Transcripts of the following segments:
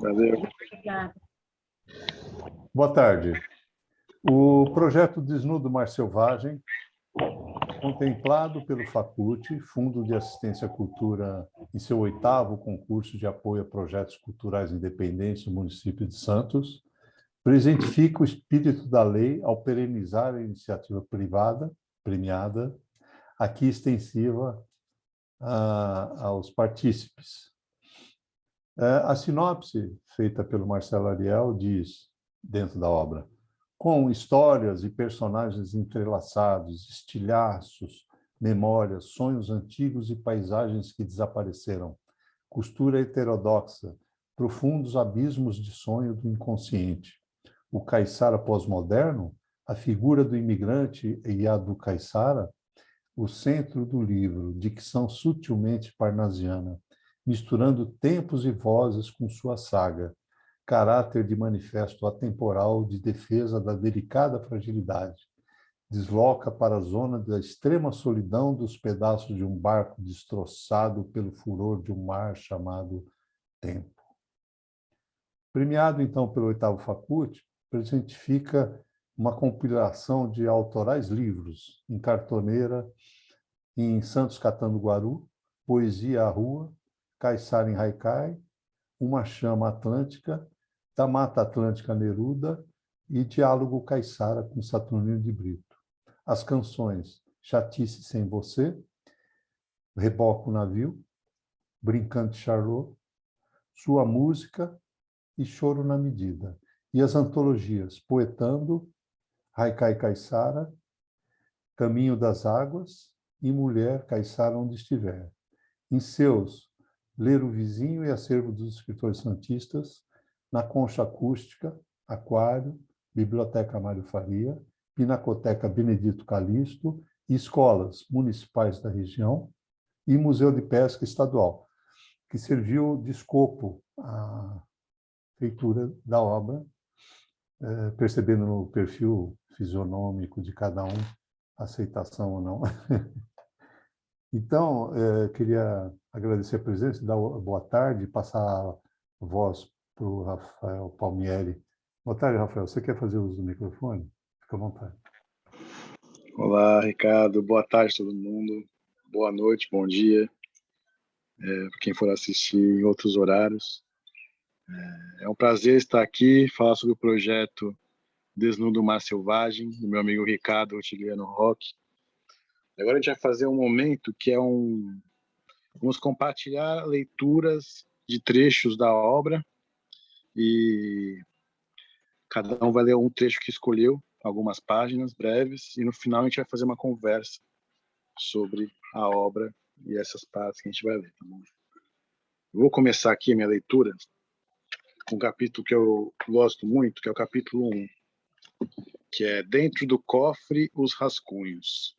Valeu. Obrigada. Boa tarde. O projeto Desnudo Mar Selvagem, contemplado pelo FACUT, Fundo de Assistência à Cultura, em seu 8º concurso de apoio a projetos culturais independentes no município de Santos, presentifica o espírito da lei ao perenizar a iniciativa privada, premiada, aqui extensiva aos partícipes. A sinopse feita pelo Marcelo Ariel diz, dentro da obra, com histórias e personagens entrelaçados, estilhaços, memórias, sonhos antigos e paisagens que desapareceram, costura heterodoxa, profundos abismos de sonho do inconsciente. O caiçara pós-moderno, a figura do imigrante e a do caiçara, o centro do livro, dicção sutilmente parnasiana, misturando tempos e vozes com sua saga, caráter de manifesto atemporal de defesa da delicada fragilidade. Desloca para a zona da extrema solidão dos pedaços de um barco destroçado pelo furor de um mar chamado tempo. Premiado, então, pelo 8º FACUT, presentifica uma compilação de autorais livros em cartoneira, em Santos Catando Guaru, Poesia à Rua, Caiçara em Haikai, Uma Chama Atlântica, Da Mata Atlântica Neruda e Diálogo Caiçara com Saturnino de Brito. As canções Chatice Sem Você, Reboca o Navio, Brincante Charlot, Sua Música e Choro na Medida. E as antologias Poetando, Haikai Caiçara, Caminho das Águas e Mulher Caiçara Onde Estiver. Em seus Ler o Vizinho e Acervo dos Escritores Santistas, na Concha Acústica, Aquário, Biblioteca Mário Faria, Pinacoteca Benedito Calixto e escolas municipais da região e Museu de Pesca Estadual, que serviu de escopo à feitura da obra, percebendo no perfil fisionômico de cada um, aceitação ou não. Então, queria agradecer a presença, dar boa tarde, passar a voz para o Rafael Palmieri. Boa tarde, Rafael. Você quer fazer uso do microfone? Fica à vontade. Olá, Ricardo. Boa tarde a todo mundo. Boa noite, bom dia. Para quem for assistir em outros horários. É um prazer estar aqui, falar sobre o projeto Desnudo Mar Selvagem, do meu amigo Ricardo Otiliano Roque. Agora a gente vai fazer um momento que é vamos compartilhar leituras de trechos da obra e cada um vai ler um trecho que escolheu, algumas páginas breves, e no final a gente vai fazer uma conversa sobre a obra e essas partes que a gente vai ler. Tá bom? Eu vou começar aqui a minha leitura com um capítulo que eu gosto muito, que é o capítulo 1, que é Dentro do Cofre, os Rascunhos.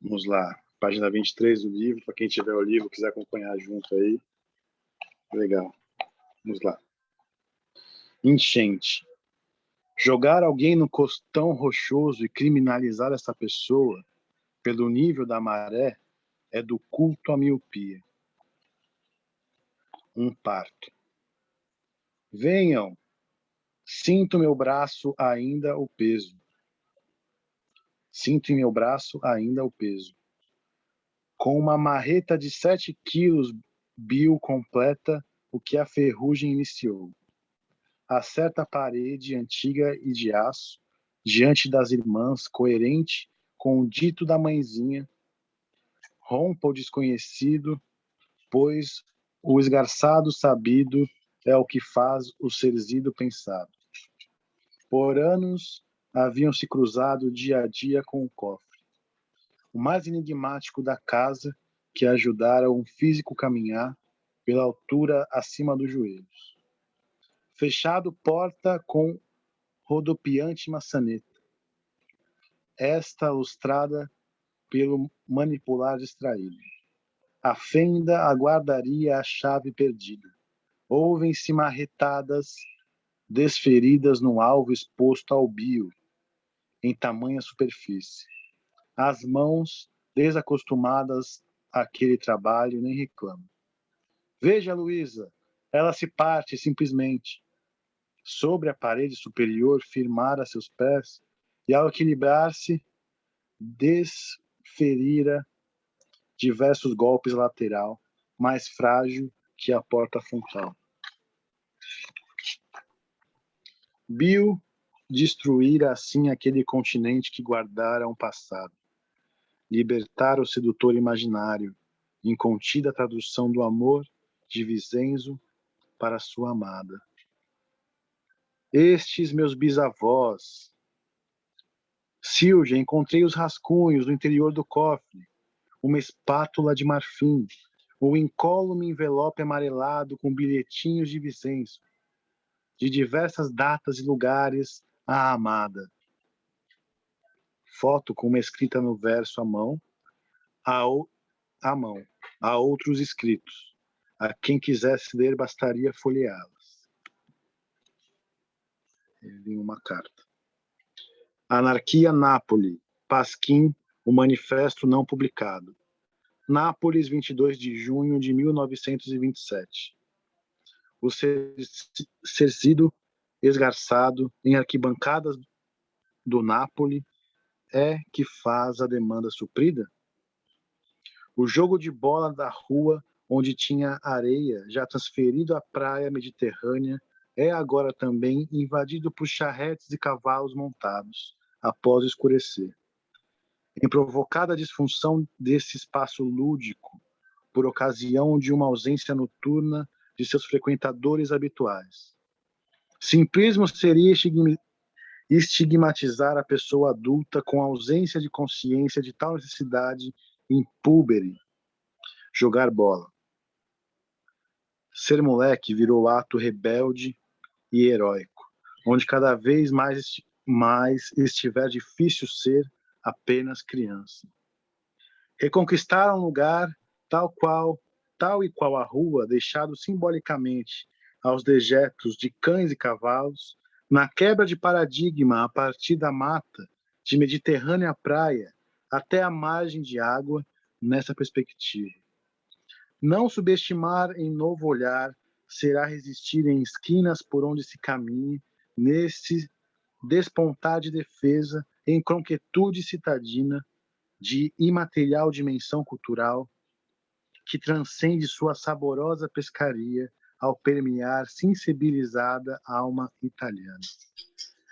Vamos lá, página 23 do livro, para quem tiver o livro, quiser acompanhar junto aí. Legal. Vamos lá. Enchente. Jogar alguém no costão rochoso e criminalizar essa pessoa pelo nível da maré é do culto à miopia. Um parto. Venham, sinto meu braço ainda o peso. Sinto em meu braço ainda o peso. Com uma marreta de 7 quilos, Bill completa o que a ferrugem iniciou. Acerta a parede antiga e de aço, diante das irmãs, coerente com o dito da mãezinha. Rompa o desconhecido, pois o esgarçado sabido é o que faz o serzido pensado. Por anos haviam se cruzado dia a dia com o cofre, o mais enigmático da casa que ajudara um físico caminhar pela altura acima dos joelhos. Fechado porta com rodopiante maçaneta. Esta lustrada pelo manipular distraído. A fenda aguardaria a chave perdida. Ouvem-se marretadas desferidas no alvo exposto ao bio, em tamanha superfície. As mãos, desacostumadas àquele trabalho, nem reclamam. Veja, Luísa, Ela se parte simplesmente. Sobre a parede superior, firmara seus pés e, ao equilibrar-se, desferira diversos golpes lateral, mais frágil que a porta frontal. Bill destruíra assim aquele continente que guardara um passado. Libertara o sedutor imaginário, incontida tradução do amor de Vicenzo para sua amada. Estes meus bisavós. Silvia, encontrei os rascunhos no interior do cofre, uma espátula de marfim, um incólume envelope amarelado com bilhetinhos de Vicenzo, de diversas datas e lugares à amada. Foto com uma escrita no verso à mão, a outros escritos. A quem quisesse ler, bastaria folheá-las. Em uma carta. Anarquia, Nápoles. Pasquim, o manifesto não publicado. Nápoles, 22 de junho de 1927. O ser sido esgarçado em arquibancadas do Nápoles é que faz a demanda suprida? O jogo de bola da rua, onde tinha areia, já transferido à praia mediterrânea, é agora também invadido por charretes e cavalos montados, após escurecer. Em provocada disfunção desse espaço lúdico, por ocasião de uma ausência noturna de seus frequentadores habituais. Simplismo seria estigmatizar a pessoa adulta com ausência de consciência de tal necessidade impúbere. Jogar bola. Ser moleque virou ato rebelde e heróico, onde cada vez mais estiver difícil ser apenas criança. Reconquistar um lugar tal e qual a rua, deixado simbolicamente aos dejetos de cães e cavalos, na quebra de paradigma a partir da mata, de Mediterrânea à praia, até a margem de água, nessa perspectiva. Não subestimar em novo olhar será resistir em esquinas por onde se caminhe, nesse despontar de defesa, em conquietude citadina, de imaterial dimensão cultural, que transcende sua saborosa pescaria ao permear sensibilizada alma italiana.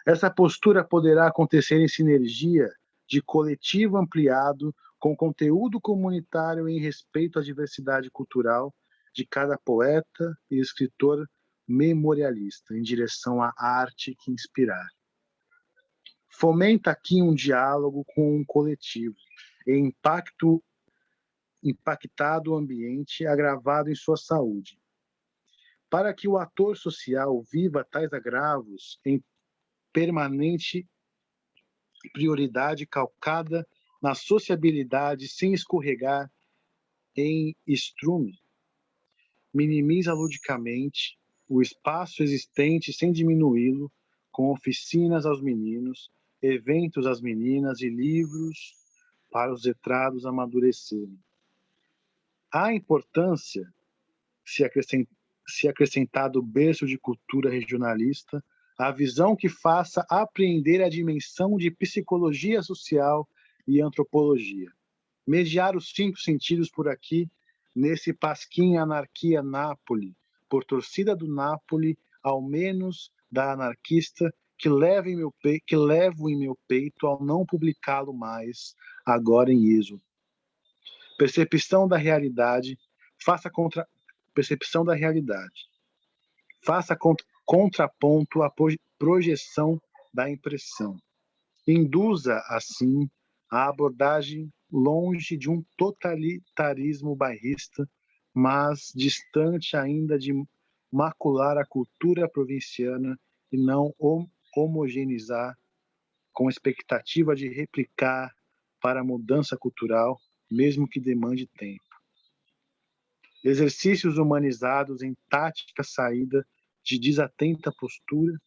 Essa postura poderá acontecer em sinergia de coletivo ampliado com conteúdo comunitário em respeito à diversidade cultural de cada poeta e escritor memorialista, em direção à arte que inspirar. Fomenta aqui um diálogo com um coletivo, e impactado o ambiente, agravado em sua saúde. Para que o ator social viva tais agravos em permanente prioridade calcada na sociabilidade sem escorregar em estrume, minimiza ludicamente o espaço existente sem diminuí-lo, com oficinas aos meninos, eventos às meninas e livros para os letrados amadurecerem. A importância, se acrescentado o berço de cultura regionalista, a visão que faça apreender a dimensão de psicologia social e antropologia. Mediar os 5 sentidos por aqui, nesse Pasquim Anarquia Nápoles, por torcida do Nápoles, ao menos da anarquista, que levo em meu peito ao não publicá-lo mais, agora em êxodo. Percepção da realidade, percepção da realidade. Faça contraponto à projeção da impressão. Induza, assim, a abordagem longe de um totalitarismo bairrista, mas distante ainda de macular a cultura provinciana e não homogeneizar com expectativa de replicar para a mudança cultural, mesmo que demande tempo. Exercícios humanizados em tática saída de desatenta postura,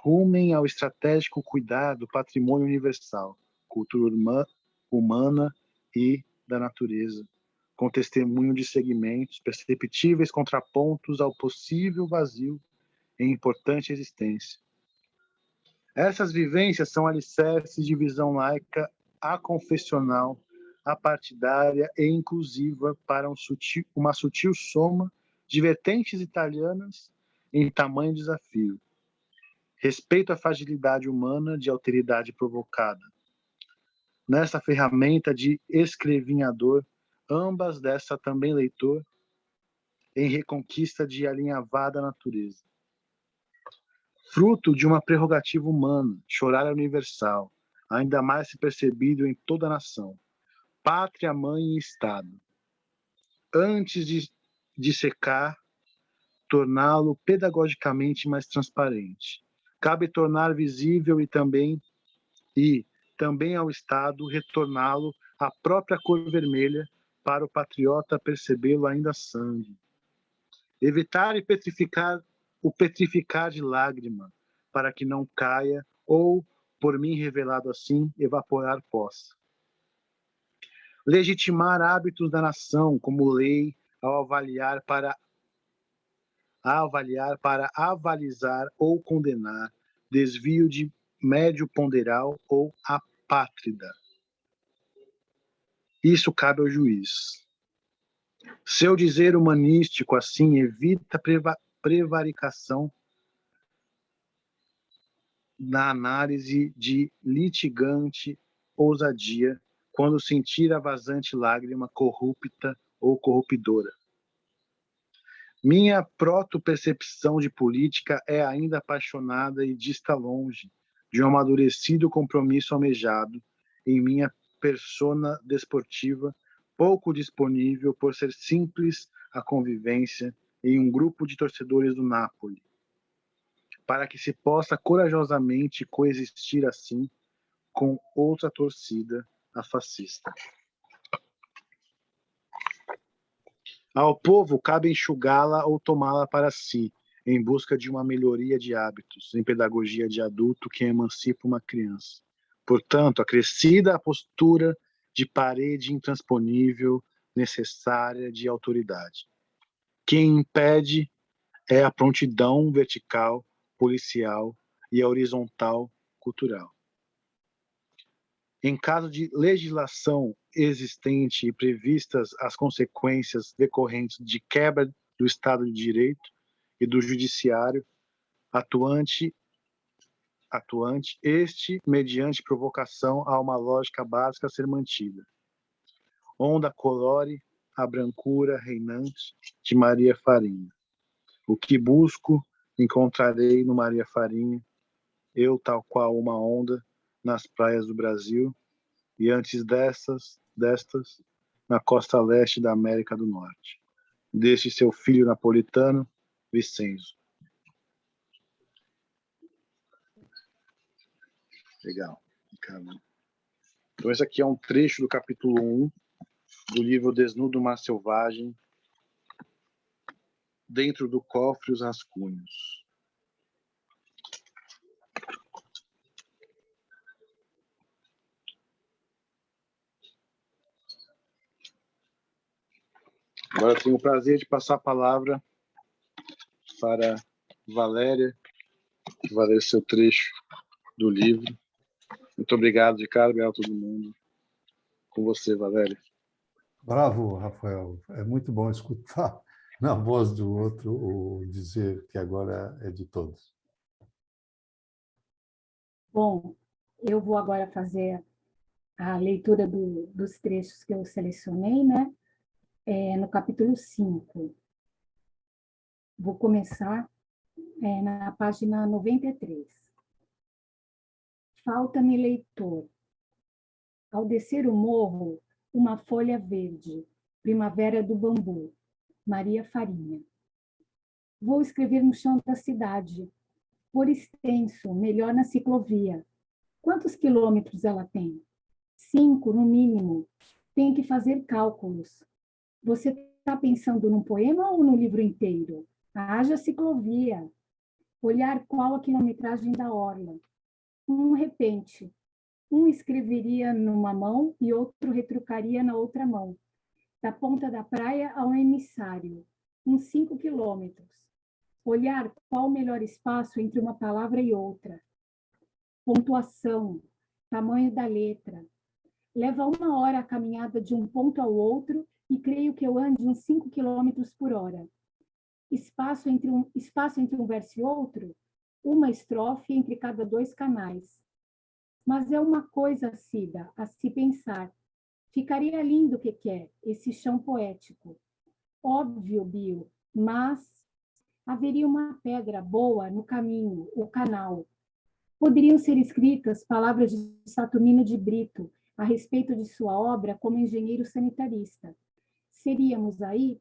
rumem ao estratégico cuidar do patrimônio universal, cultura humana e da natureza, com testemunho de segmentos, perceptíveis contrapontos ao possível vazio em importante existência. Essas vivências são alicerces de visão laica, aconfessional, apartidária e inclusiva para uma sutil soma de vertentes italianas em tamanho desafio. Respeito à fragilidade humana de alteridade provocada. Nessa ferramenta de escrevinhador, ambas dessa também leitor, em reconquista de alinhavada natureza. Fruto de uma prerrogativa humana, chorar é universal, ainda mais se percebido em toda a nação, pátria, mãe e Estado. Antes de secar, torná-lo pedagogicamente mais transparente. Cabe tornar visível e também ao Estado retorná-lo à própria cor vermelha para o patriota percebê-lo ainda sangue. Evitar o petrificar de lágrima, para que não caia ou, por mim revelado assim, evaporar possa. Legitimar hábitos da nação como lei ao avaliar para avalizar ou condenar desvio de médio ponderal ou apátrida. Isso cabe ao juiz. Seu dizer humanístico, assim, evita prevaricação na análise de litigante ousadia, quando sentir a vazante lágrima corrupta ou corrupidora. Minha proto-percepção de política é ainda apaixonada e dista longe de um amadurecido compromisso almejado em minha persona desportiva, pouco disponível por ser simples a convivência em um grupo de torcedores do Napoli, para que se possa corajosamente coexistir assim com outra torcida, a fascista. Ao povo cabe enxugá-la ou tomá-la para si, em busca de uma melhoria de hábitos, em pedagogia de adulto que emancipa uma criança. Portanto, acrescida a postura de parede intransponível necessária de autoridade. Quem impede é a prontidão vertical, policial e a horizontal cultural. Em caso de legislação existente e previstas as consequências decorrentes de quebra do Estado de Direito e do Judiciário atuante, este mediante provocação a uma lógica básica a ser mantida. Onda colore a brancura reinante de Maria Farinha. O que busco, encontrarei no Maria Farinha, eu tal qual uma onda nas praias do Brasil, e antes destas, na costa leste da América do Norte. Deste seu filho napolitano, Vicenzo. Legal. Então esse aqui é um trecho do capítulo 1 do livro Desnudo Mar Selvagem, Dentro do Cofre os Rascunhos. Agora tenho o prazer de passar a palavra para Valéria, que vai ler seu trecho do livro. Muito obrigado, Ricardo, obrigado a todo mundo. Com você, Valéria. Bravo, Rafael. É muito bom escutar na voz do outro o dizer que agora é de todos. Bom, eu vou agora fazer a leitura dos trechos que eu selecionei, né? No capítulo 5. Vou começar na página 93. Falta-me leitor. Ao descer o morro, uma folha verde, primavera do bambu, Maria Farinha. Vou escrever no chão da cidade, por extenso, melhor na ciclovia. Quantos quilômetros ela tem? 5, no mínimo. Tem que fazer cálculos. Você está pensando num poema ou no livro inteiro? Haja ciclovia. Olhar qual a quilometragem da orla. Repente. Um escreveria numa mão e outro retrucaria na outra mão. da ponta da praia ao emissário, uns 5 quilômetros. Olhar qual o melhor espaço entre uma palavra e outra. Pontuação, tamanho da letra. Leva 1 hora a caminhada de um ponto ao outro e creio que eu ande uns 5 quilômetros por hora. Espaço entre um verso e outro, uma estrofe entre cada 2 canais. Mas é uma coisa, Cida, a se pensar. Ficaria lindo o que quer, esse chão poético. Óbvio, Bio, mas haveria uma pedra boa no caminho, o canal. Poderiam ser escritas palavras de Saturnino de Brito a respeito de sua obra como engenheiro sanitarista. Seríamos aí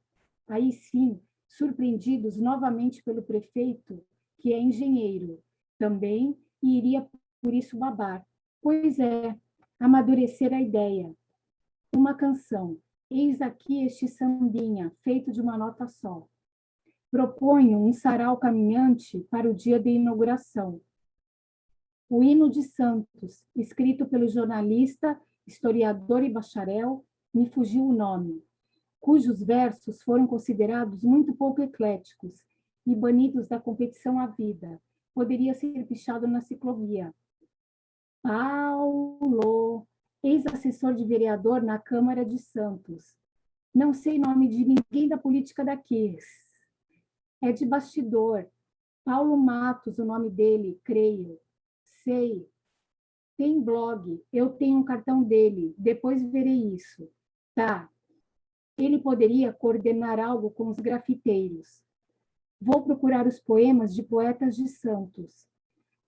sim, surpreendidos novamente pelo prefeito, que é engenheiro também, e iria por isso babar. Pois é, amadurecer a ideia. Uma canção. Eis aqui este sambinha, feito de uma nota só. Proponho um sarau caminhante para o dia de inauguração. O hino de Santos, escrito pelo jornalista, historiador e bacharel, me fugiu o nome, cujos versos foram considerados muito pouco ecléticos e banidos da competição à vida. Poderia ser pichado na ciclovia. Paulo, ex-assessor de vereador na Câmara de Santos. Não sei nome de ninguém da política daqui. É de bastidor. Paulo Matos, o nome dele, creio. Sei. Tem blog. Eu tenho um cartão dele. Depois verei isso. Tá. Ele poderia coordenar algo com os grafiteiros. Vou procurar os poemas de poetas de Santos.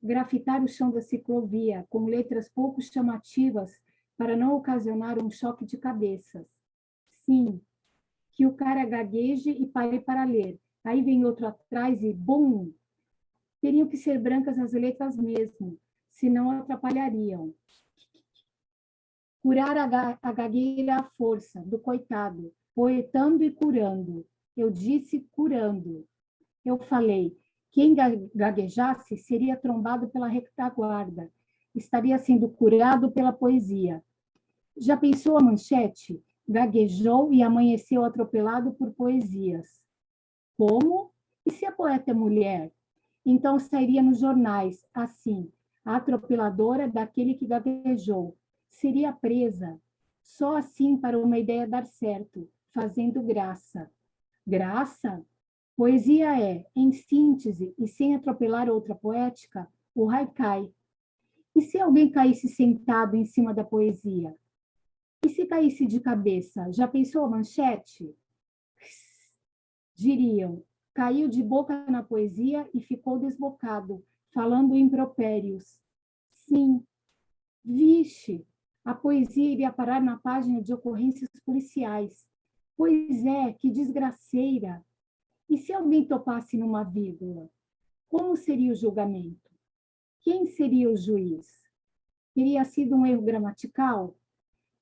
Grafitar o chão da ciclovia com letras pouco chamativas para não ocasionar um choque de cabeças. Sim, que o cara gagueje e pare para ler. Aí vem outro atrás e bum! Teriam que ser brancas as letras mesmo, senão atrapalhariam. Curar a gagueira à força, do coitado, poetando e curando. Eu disse curando. Eu falei, quem gaguejasse seria trombado pela retaguarda, estaria sendo curado pela poesia. Já pensou a manchete? Gaguejou e amanheceu atropelado por poesias. Como? E se a poeta é mulher? Então sairia nos jornais, assim, a atropeladora daquele que gaguejou. Seria presa. Só assim para uma ideia dar certo, fazendo graça. Graça? Poesia é, em síntese e sem atropelar outra poética, o haikai. E se alguém caísse sentado em cima da poesia? E se caísse de cabeça? Já pensou a manchete? Diriam, caiu de boca na poesia e ficou desbocado, falando impropérios. Sim, vixe, a poesia iria parar na página de ocorrências policiais. Pois é, que desgraceira! E se alguém topasse numa vírgula? Como seria o julgamento? Quem seria o juiz? Teria sido um erro gramatical?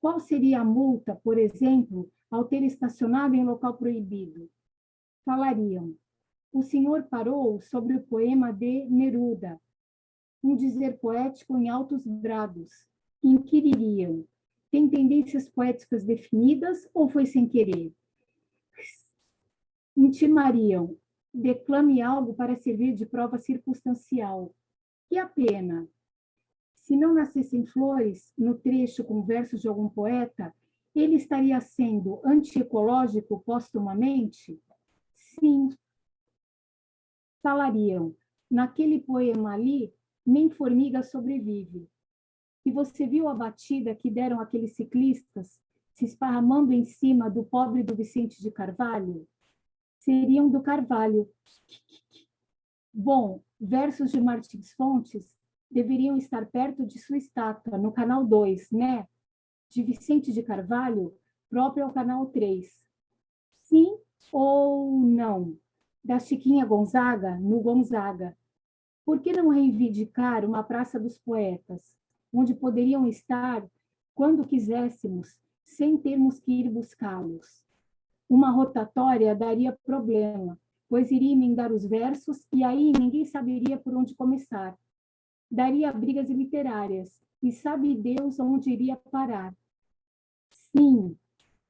Qual seria a multa, por exemplo, ao ter estacionado em local proibido? Falariam, o senhor parou sobre o poema de Neruda, um dizer poético em altos brados. Inquiririam, tem tendências poéticas definidas ou foi sem querer? Intimariam, declame algo para servir de prova circunstancial. E a pena? Se não nascessem flores no trecho com versos de algum poeta, ele estaria sendo antiecológico postumamente? Sim. Falariam, naquele poema ali, nem formiga sobrevive. E você viu a batida que deram aqueles ciclistas se esparramando em cima do pobre do Vicente de Carvalho? Seriam do Carvalho. Bom, versos de Martins Fontes deveriam estar perto de sua estátua, no canal 2, né? De Vicente de Carvalho, próprio ao canal 3. Sim ou não? Da Chiquinha Gonzaga, no Gonzaga. Por que não reivindicar uma Praça dos Poetas, onde poderiam estar quando quiséssemos, sem termos que ir buscá-los? Uma rotatória daria problema, pois iria emendar os versos e aí ninguém saberia por onde começar. Daria brigas literárias, e sabe Deus onde iria parar. Sim,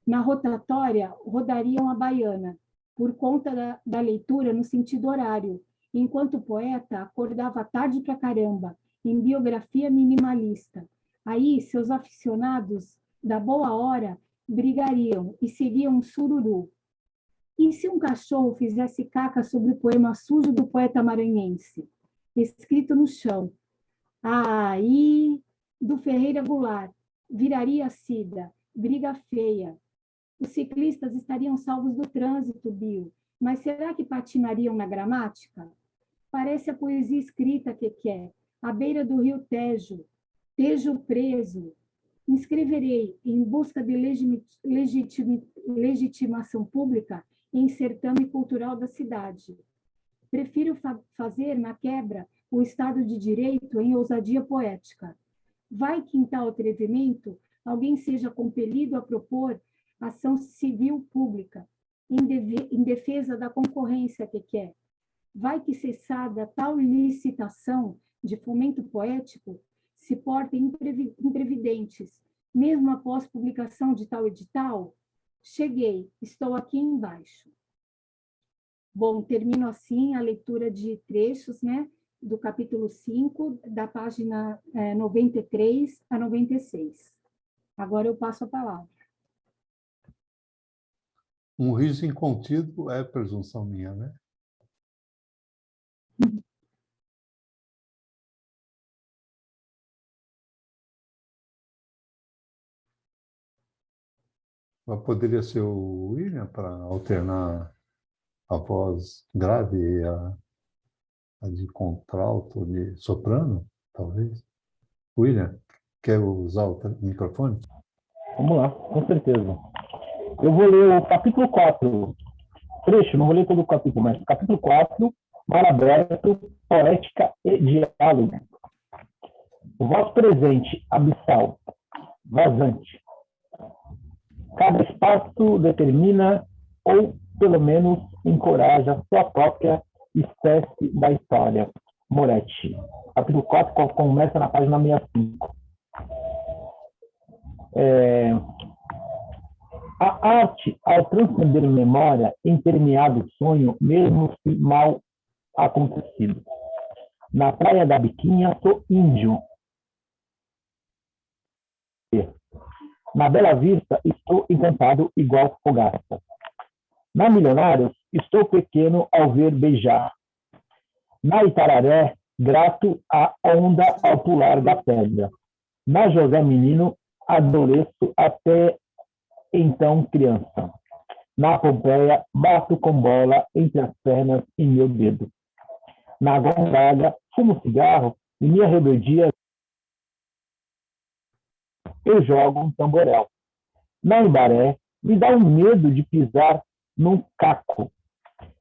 Na rotatória, rodariam a baiana, por conta da leitura no sentido horário, enquanto o poeta acordava tarde pra caramba, em biografia minimalista. Aí, seus aficionados da boa hora brigariam e seriam um sururu. E se um cachorro fizesse caca sobre o poema sujo do poeta maranhense, escrito no chão? Aí, do Ferreira Goulart, viraria Cida, briga feia. Os ciclistas estariam salvos do trânsito, Bill, mas será que patinariam na gramática? Parece a poesia escrita que quer, à beira do rio Tejo, Tejo preso. Me inscreverei em busca de legitimação pública em certame cultural da cidade. Prefiro fazer, na quebra, o Estado de Direito em ousadia poética. Vai que, em tal atrevimento, alguém seja compelido a propor ação civil pública em defesa da concorrência que quer. Vai que, cessada tal licitação de fomento poético, se portem imprevidentes, mesmo após publicação de tal edital? Cheguei, estou aqui embaixo. Bom, termino assim a leitura de trechos, né, do capítulo 5, da página 93 a 96. Agora eu passo a palavra. Um riso incontido é presunção minha, né? Mas poderia ser o William para alternar a voz grave e a de contralto, de soprano, talvez. William, quer usar o microfone? Vamos lá, com certeza. Eu vou ler o capítulo 4, trecho, não vou ler todo o capítulo, mas capítulo 4, mar aberto, poética e diálogo. Voz presente, abissal, vazante. Cada espaço determina, ou pelo menos encoraja, sua própria espécie da história. Moretti. Capítulo 4 começa na página 65. A arte, ao transcender memória, impermeado sonho, mesmo se mal acontecido. Na praia da Biquinha, sou índio. Na Bela Vista, estou encantado igual fogaça. Na Milionários, estou pequeno ao ver beijar. Na Itararé, grato à onda ao pular da pedra. Na José Menino, adoreço até então criança. Na Pompeia, bato com bola entre as pernas e meu dedo. Na Gonzaga, fumo cigarro e minha rebeldia eu jogo um tamborel. Na Embaré, me dá um medo de pisar num caco.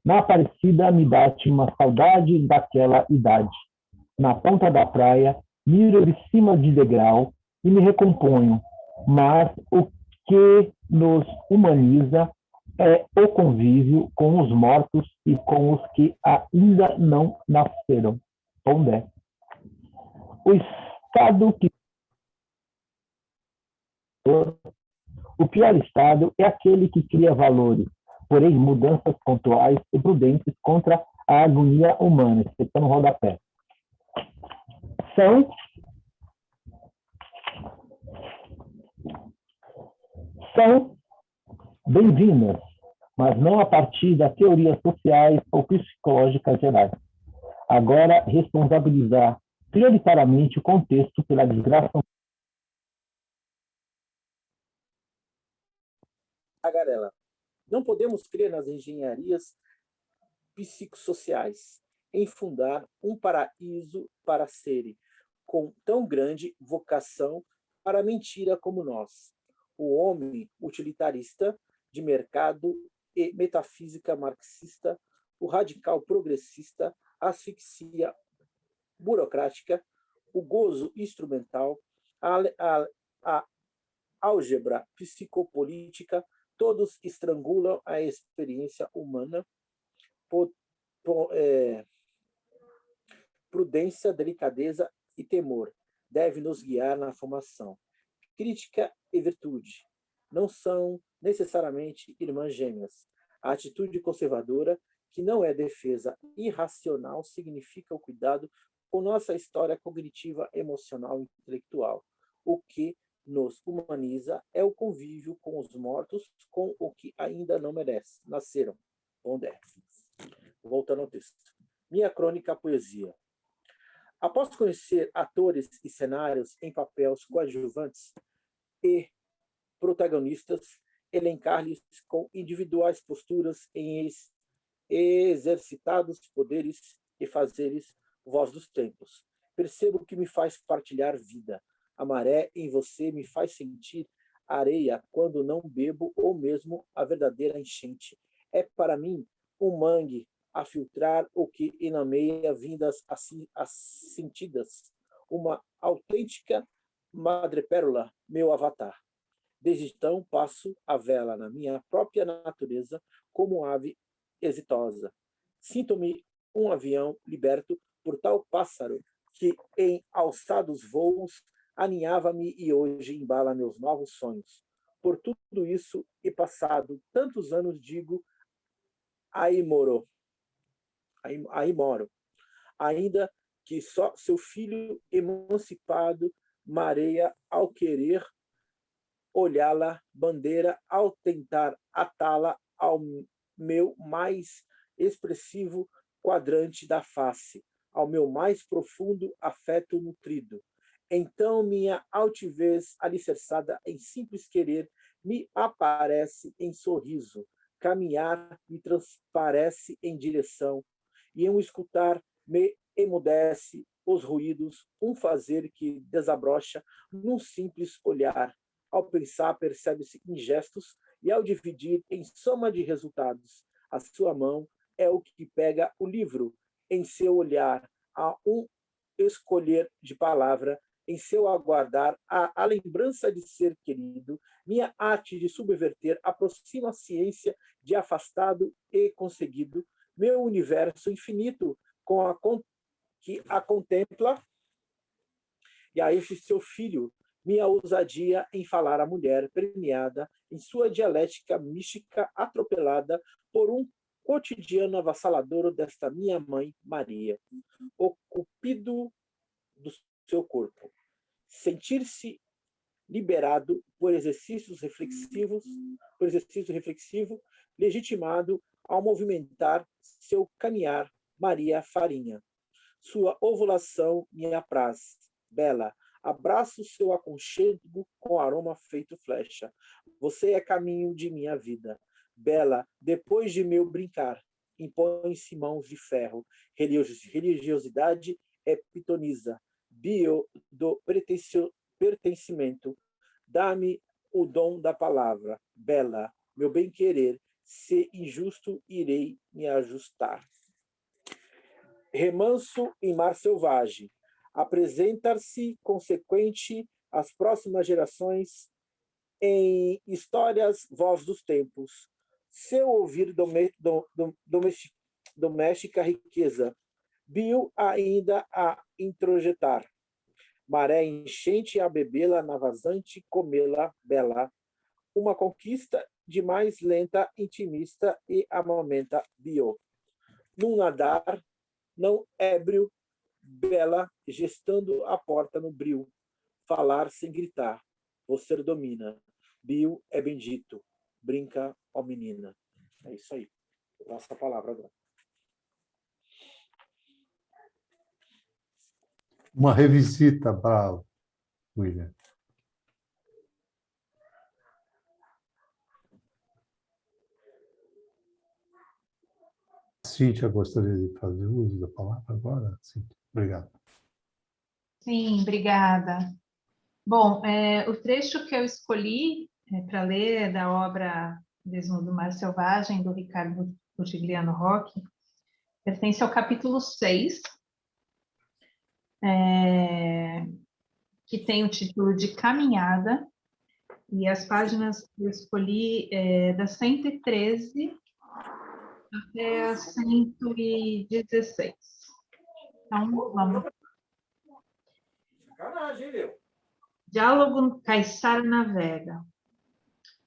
Na Aparecida, me bate uma saudade daquela idade. Na ponta da praia, miro de cima de degrau e me recomponho. Mas o que nos humaniza é o convívio com os mortos e com os que ainda não nasceram. Pondé. O estado que o pior estado é aquele que cria valores, porém mudanças pontuais e prudentes contra a agonia humana. Isso está no rodapé. São bem-vindas, mas não a partir das teorias sociais ou psicológicas gerais. Agora, responsabilizar prioritariamente o contexto pela desgraça. Tagarela. Não podemos crer nas engenharias psicossociais em fundar um paraíso para seres com tão grande vocação para a mentira como nós. O homem utilitarista de mercado e metafísica marxista, o radical progressista, a asfixia burocrática, o gozo instrumental, a álgebra psicopolítica, todos estrangulam a experiência humana. Prudência, delicadeza e temor devem nos guiar na formação. Crítica e virtude não são necessariamente irmãs gêmeas. A atitude conservadora, que não é defesa irracional, significa o cuidado com nossa história cognitiva, emocional e intelectual. O que nos humaniza é o convívio com os mortos, com o que ainda não merece. Nasceram. Pondé. Voltando ao texto. Minha crônica poesia. Após conhecer atores e cenários em papéis coadjuvantes e protagonistas, elencar-lhes com individuais posturas em exercitados poderes e fazeres voz dos tempos. Percebo que me faz partilhar vida. A maré em você me faz sentir areia quando não bebo, ou mesmo a verdadeira enchente. É para mim um mangue a filtrar o que enameia vindas assim sentidas. Uma autêntica madrepérola, meu avatar. Desde então passo a vela na minha própria natureza como ave exitosa. Sinto-me um avião liberto por tal pássaro que em alçados voos aninhava-me e hoje embala meus novos sonhos. Por tudo isso e passado tantos anos digo, aí moro, ainda que só seu filho emancipado mareia ao querer olhá-la, bandeira ao tentar atá-la ao meu mais expressivo quadrante da face, ao meu mais profundo afeto nutrido. Então minha altivez alicerçada em simples querer me aparece em sorriso, caminhar me transparece em direção, e em um escutar me emudece os ruídos, um fazer que desabrocha num simples olhar. Ao pensar, percebe-se em gestos, e ao dividir em soma de resultados. A sua mão é o que pega o livro, em seu olhar, a um escolher de palavra, em seu aguardar, a lembrança de ser querido. Minha arte de subverter aproxima a ciência de afastado e conseguido, meu universo infinito que a contempla, e a esse seu filho, minha ousadia em falar à mulher premiada em sua dialética mística atropelada por um cotidiano avassalador desta minha mãe Maria, o cupido do seu corpo. Sentir-se liberado por exercício reflexivo, legitimado ao movimentar seu caminhar, Maria Farinha. Sua ovulação me apraz, bela. Abraço seu aconchego com aroma feito flecha. Você é caminho de minha vida. Bela, depois de meu brincar, impõe-se mãos de ferro. Religiosidade é pitonisa. Bio do pertencimento. Dá-me o dom da palavra. Bela, meu bem-querer. Se injusto, irei me ajustar. Remanso em mar selvagem. Apresentar-se consequente às próximas gerações em histórias voz dos tempos. Seu ouvir doméstica riqueza, bio ainda a introjetar. Maré enchente a bebê-la na vazante, comê-la bela. Uma conquista de mais lenta, intimista e amamenta bio. Num nadar, não ébrio, bela, gestando a porta no bril. Falar sem gritar. Você domina. Bio é bendito. Brinca, ó menina. É isso aí. Eu passo a palavra agora. Uma revisita para William. Cíntia gostaria de fazer uso da palavra agora? Cíntia, obrigado. Sim, obrigada. Bom, o trecho que eu escolhi para ler é da obra Desnudo do Mar Selvagem, do Ricardo Buttigliano Rocchi, pertence ao capítulo 6, que tem o título de Caminhada, e as páginas que eu escolhi da 113 até a 116. Então, vamos. Sacanagem, meu. Diálogo Caiçara navega.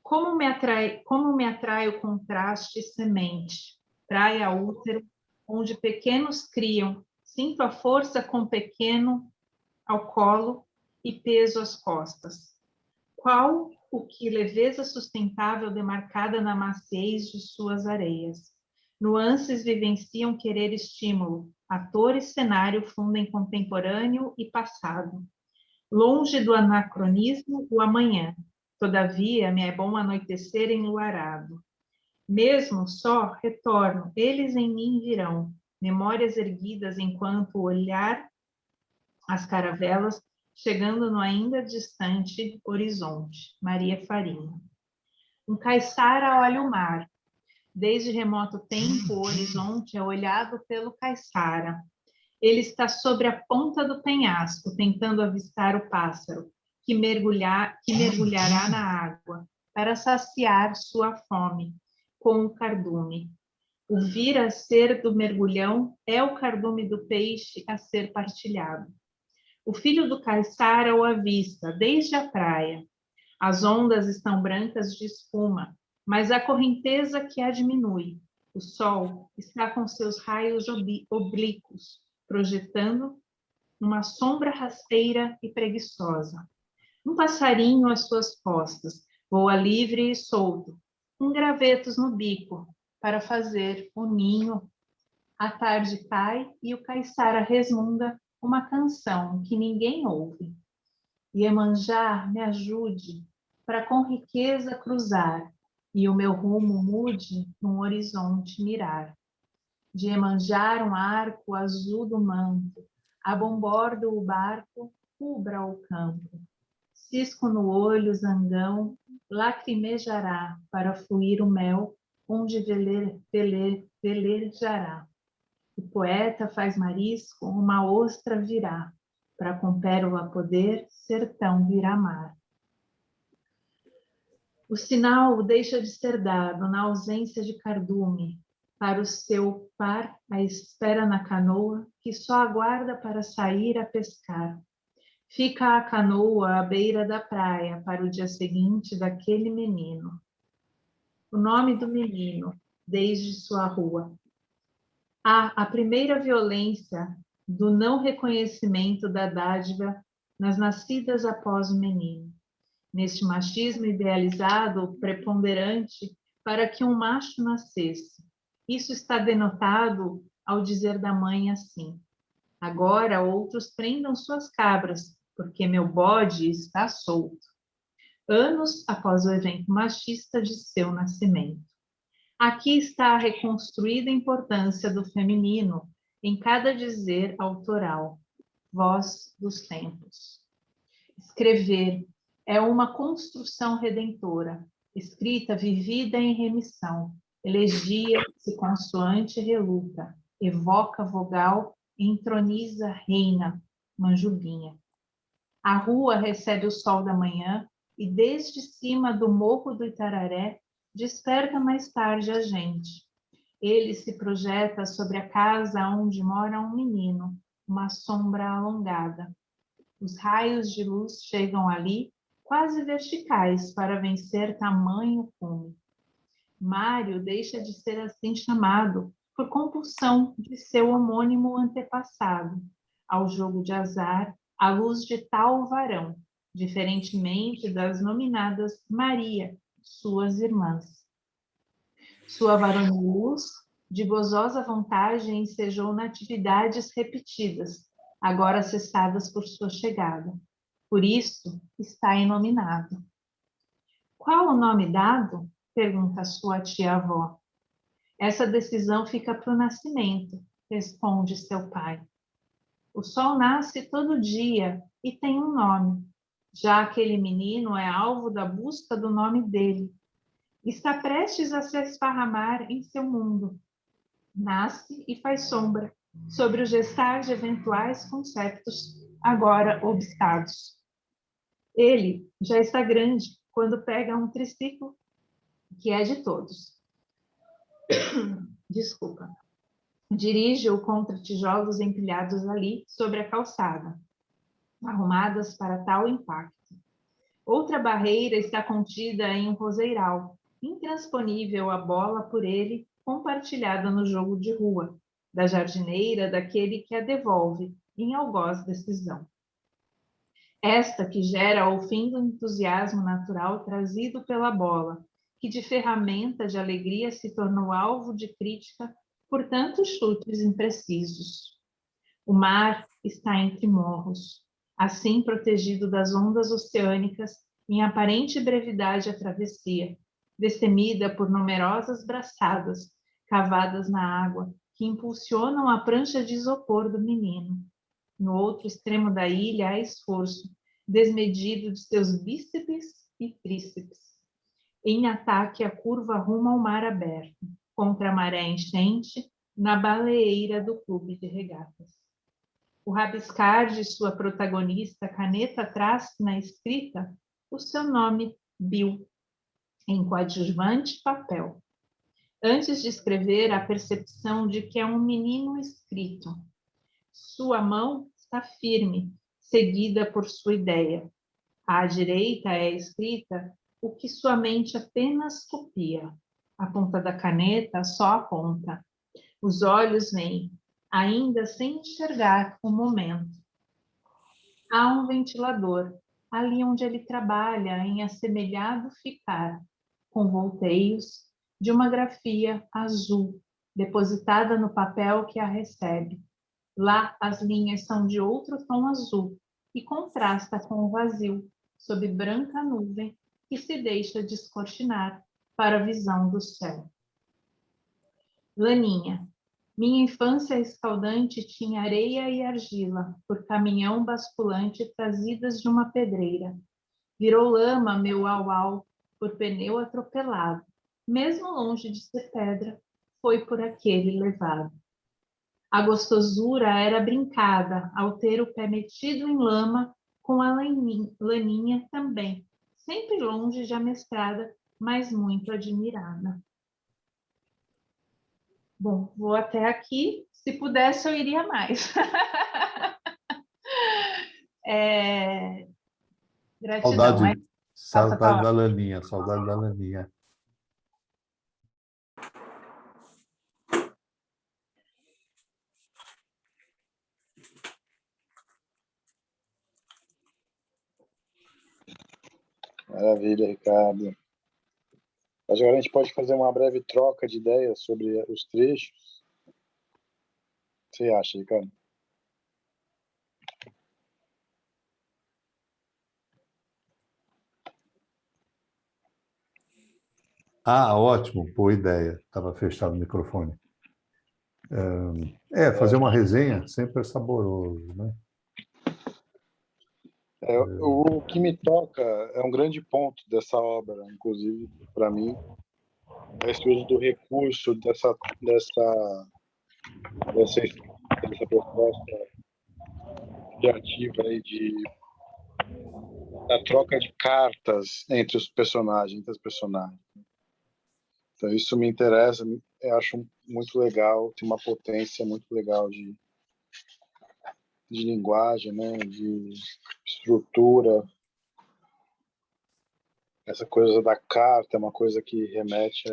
Como me atrai o contraste semente, praia útero, onde pequenos criam, sinto a força com pequeno ao colo e peso às costas. Qual o que leveza sustentável demarcada na maciez de suas areias. Nuances vivenciam querer estímulo, ator e cenário fundem contemporâneo e passado. Longe do anacronismo, o amanhã. Todavia, me é bom anoitecer enluarado. Mesmo só, retorno, eles em mim virão, memórias erguidas enquanto olhar as caravelas, chegando no ainda distante horizonte. Maria Farinha. Um caiçara olha o mar. Desde remoto tempo, o horizonte é olhado pelo caiçara. Ele está sobre a ponta do penhasco, tentando avistar o pássaro, que mergulhará na água, para saciar sua fome com o cardume. O vir a ser do mergulhão é o cardume do peixe a ser partilhado. O filho do caiçara o avista, desde a praia. As ondas estão brancas de espuma, mas a correnteza que a diminui. O sol está com seus raios oblíquos, projetando uma sombra rasteira e preguiçosa. Um passarinho às suas costas, voa livre e solto, com gravetos no bico, para fazer o ninho. A tarde cai e o caiçara resmunga uma canção que ninguém ouve. Iemanjá, me ajude, para com riqueza cruzar, e o meu rumo mude num horizonte mirar. De Iemanjá um arco azul do manto, a bombordo o barco, cubra o campo. Cisco no olho, zangão, lacrimejará para fluir o mel, onde velejará. O poeta faz marisco, uma ostra virá, para com pérola poder, sertão virá mar. O sinal deixa de ser dado na ausência de cardume, para o seu par à espera na canoa, que só aguarda para sair a pescar. Fica a canoa à beira da praia para o dia seguinte daquele menino. O nome do menino, desde sua rua. A primeira violência do não reconhecimento da dádiva nas nascidas após o menino. Neste machismo idealizado, preponderante, para que um macho nascesse. Isso está denotado ao dizer da mãe assim: agora outros prendam suas cabras, porque meu bode está solto. Anos após o evento machista de seu nascimento. Aqui está a reconstruída importância do feminino em cada dizer autoral, voz dos tempos. Escrever é uma construção redentora, escrita vivida em remissão, elegia-se consoante reluta, evoca vogal, entroniza, reina, manjuguinha. A rua recebe o sol da manhã e desde cima do morro do Itararé desperta mais tarde a gente. Ele se projeta sobre a casa onde mora um menino, uma sombra alongada. Os raios de luz chegam ali, quase verticais, para vencer tamanho cume. Mário deixa de ser assim chamado, por compulsão de seu homônimo antepassado, ao jogo de azar, à luz de tal varão, diferentemente das nominadas Maria, suas irmãs. Sua varonil luz, de gozosa vontade, ensejou natividades repetidas, agora cessadas por sua chegada. Por isso, está inominado. Qual o nome dado? Pergunta sua tia-avó. Essa decisão fica para o nascimento, responde seu pai. O sol nasce todo dia e tem um nome. Já aquele menino é alvo da busca do nome dele. Está prestes a se esparramar em seu mundo. Nasce e faz sombra sobre o gestar de eventuais conceptos agora obstados. Ele já está grande quando pega um triciclo que é de todos. Desculpa. Dirige-o contra tijolos empilhados ali sobre a calçada, arrumadas para tal impacto. Outra barreira está contida em um roseiral, intransponível a bola por ele, compartilhada no jogo de rua, da jardineira daquele que a devolve, em algoz decisão. Esta que gera o fim do entusiasmo natural trazido pela bola, que de ferramenta de alegria se tornou alvo de crítica por tantos chutes imprecisos. O mar está entre morros, assim protegido das ondas oceânicas, em aparente brevidade a travessia, destemida por numerosas braçadas, cavadas na água, que impulsionam a prancha de isopor do menino. No outro extremo da ilha há esforço, desmedido de seus bíceps e tríceps, em ataque à curva rumo ao mar aberto, contra a maré enchente, na baleeira do clube de regatas. O rabiscar de sua protagonista, caneta traz na escrita o seu nome, Bill, em coadjuvante papel. Antes de escrever, a percepção de que é um menino escrito. Sua mão está firme, seguida por sua ideia. À direita é escrita o que sua mente apenas copia. A ponta da caneta só aponta. Os olhos veem, ainda sem enxergar o momento. Há um ventilador, ali onde ele trabalha, em assemelhado ficar, com volteios de uma grafia azul, depositada no papel que a recebe. Lá as linhas são de outro tom azul e contrasta com o vazio, sob branca nuvem que se deixa descortinar para a visão do céu. Laninha. Minha infância escaldante tinha areia e argila, por caminhão basculante trazidas de uma pedreira. Virou lama meu au-au, por pneu atropelado. Mesmo longe de ser pedra, foi por aquele levado. A gostosura era brincada, ao ter o pé metido em lama, com a laninha também, sempre longe de amestrada, mas muito admirada. Bom, vou até aqui. Se pudesse, eu iria mais. Gratidão. Saudade da Laninha, saudade da Laninha. Maravilha, Ricardo. Agora a gente pode fazer uma breve troca de ideias sobre os trechos. O que você acha, Ricardo? Ah, ótimo, boa ideia. Estava fechado o microfone. Fazer uma resenha sempre é saboroso, né? O que me toca é um grande ponto dessa obra, inclusive, para mim, é o estudo do recurso dessa proposta criativa aí da troca de cartas entre os personagens, entre as personagens. Então, isso me interessa, eu acho muito legal, tem uma potência muito legal de linguagem, né, de estrutura. Essa coisa da carta é uma coisa que remete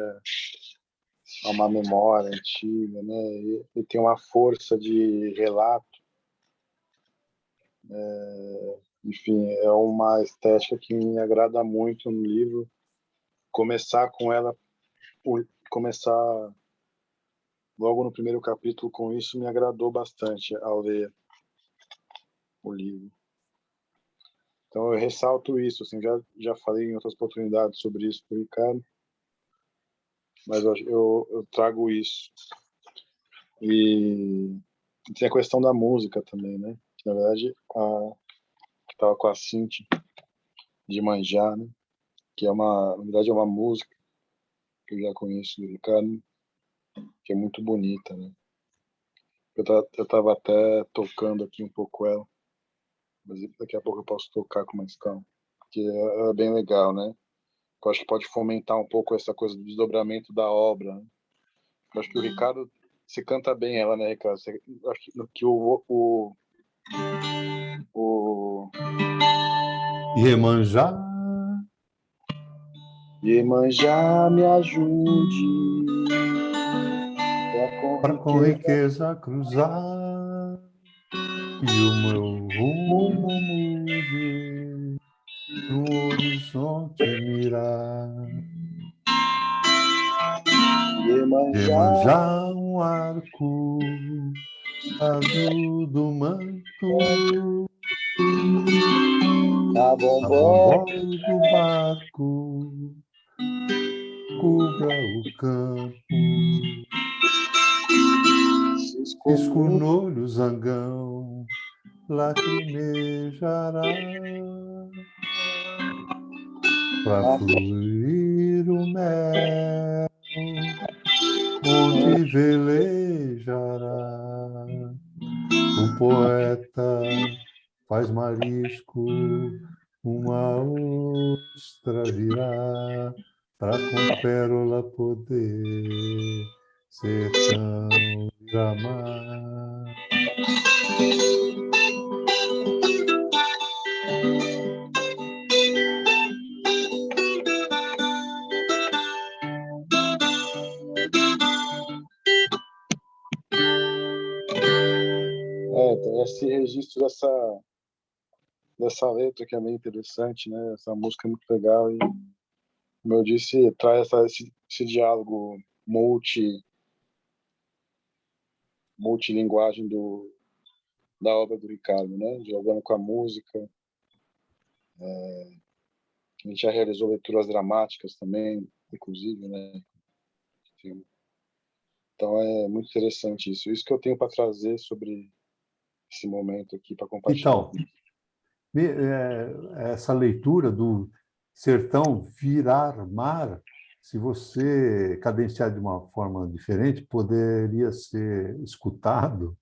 a uma memória antiga, né, e tem uma força de relato. Enfim, é uma estética que me agrada muito no livro. Começar logo no primeiro capítulo com isso me agradou bastante ao ler o livro. Então eu ressalto isso, assim, já falei em outras oportunidades sobre isso para o Ricardo, mas eu trago isso. E tem a questão da música também, né? Que, na verdade, que estava com a Cinti de Manjá, né? Que na verdade é uma música que eu já conheço do Ricardo, que é muito bonita, né? Eu estava até tocando aqui um pouco ela, mas daqui a pouco eu posso tocar com mais calma, porque é bem legal, né? Eu acho que pode fomentar um pouco essa coisa do desdobramento da obra, né? Eu acho que o Ricardo, você canta bem ela, né, Ricardo? Eu acho que Iemanjá, Iemanjá me ajude para com riqueza cruzar e o meu rumo mude, no horizonte mirar. Iemanjá um arco azul do manto, a a bombom bombom do barco cubra o campo, cisco no olho zangão lacrimejará para fluir o mel onde velejará o poeta faz marisco, uma ostra virá para com pérola poder sertão Miramar. tem esse registro dessa letra que é bem interessante, né? Essa música é muito legal e, como eu disse, traz esse diálogo multilinguagem da obra do Ricardo, né? Jogando com a música. A gente já realizou leituras dramáticas também, inclusive, né? Então é muito interessante isso. Isso que eu tenho para trazer sobre esse momento aqui para compartilhar. Então, essa leitura do sertão virar mar, se você cadenciar de uma forma diferente, poderia ser escutado,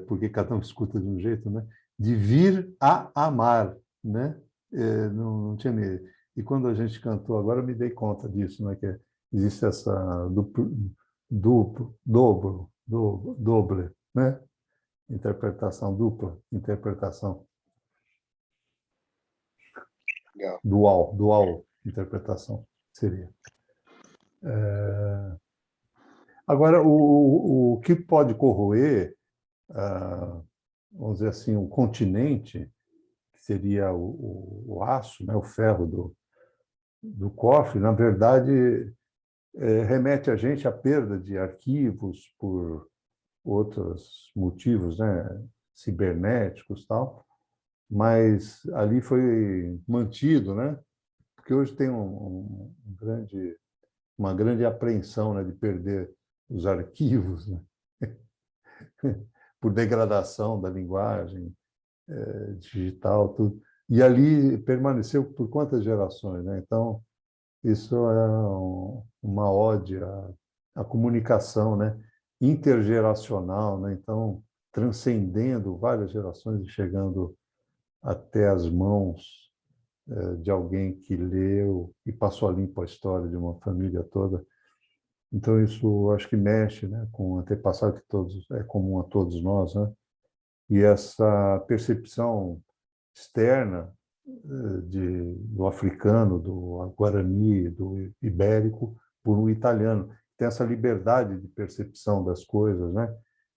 porque cada um escuta de um jeito, né? De vir a amar, né? Não tinha me... E quando a gente cantou agora, eu me dei conta disso, né? Que existe essa doble, né? Interpretação, dupla interpretação. Legal. Dual interpretação seria. Agora, o que pode corroer, vamos dizer assim, o continente, que seria o aço, né, o ferro do cofre, na verdade, remete a gente à perda de arquivos por outros motivos, né, cibernéticos e tal, mas ali foi mantido, né? Porque hoje tem uma grande apreensão, né, de perder os arquivos, né? Por degradação da linguagem digital, tudo. E ali permaneceu por quantas gerações, né? Então, isso é uma ode à comunicação, né? Intergeracional, né? Então, transcendendo várias gerações e chegando até as mãos de alguém que leu e passou a limpo a história de uma família toda. Então, isso acho que mexe, né, com o antepassado que é comum a todos nós, né? E essa percepção externa do africano, do guarani, do ibérico, por um italiano. Tem essa liberdade de percepção das coisas, né?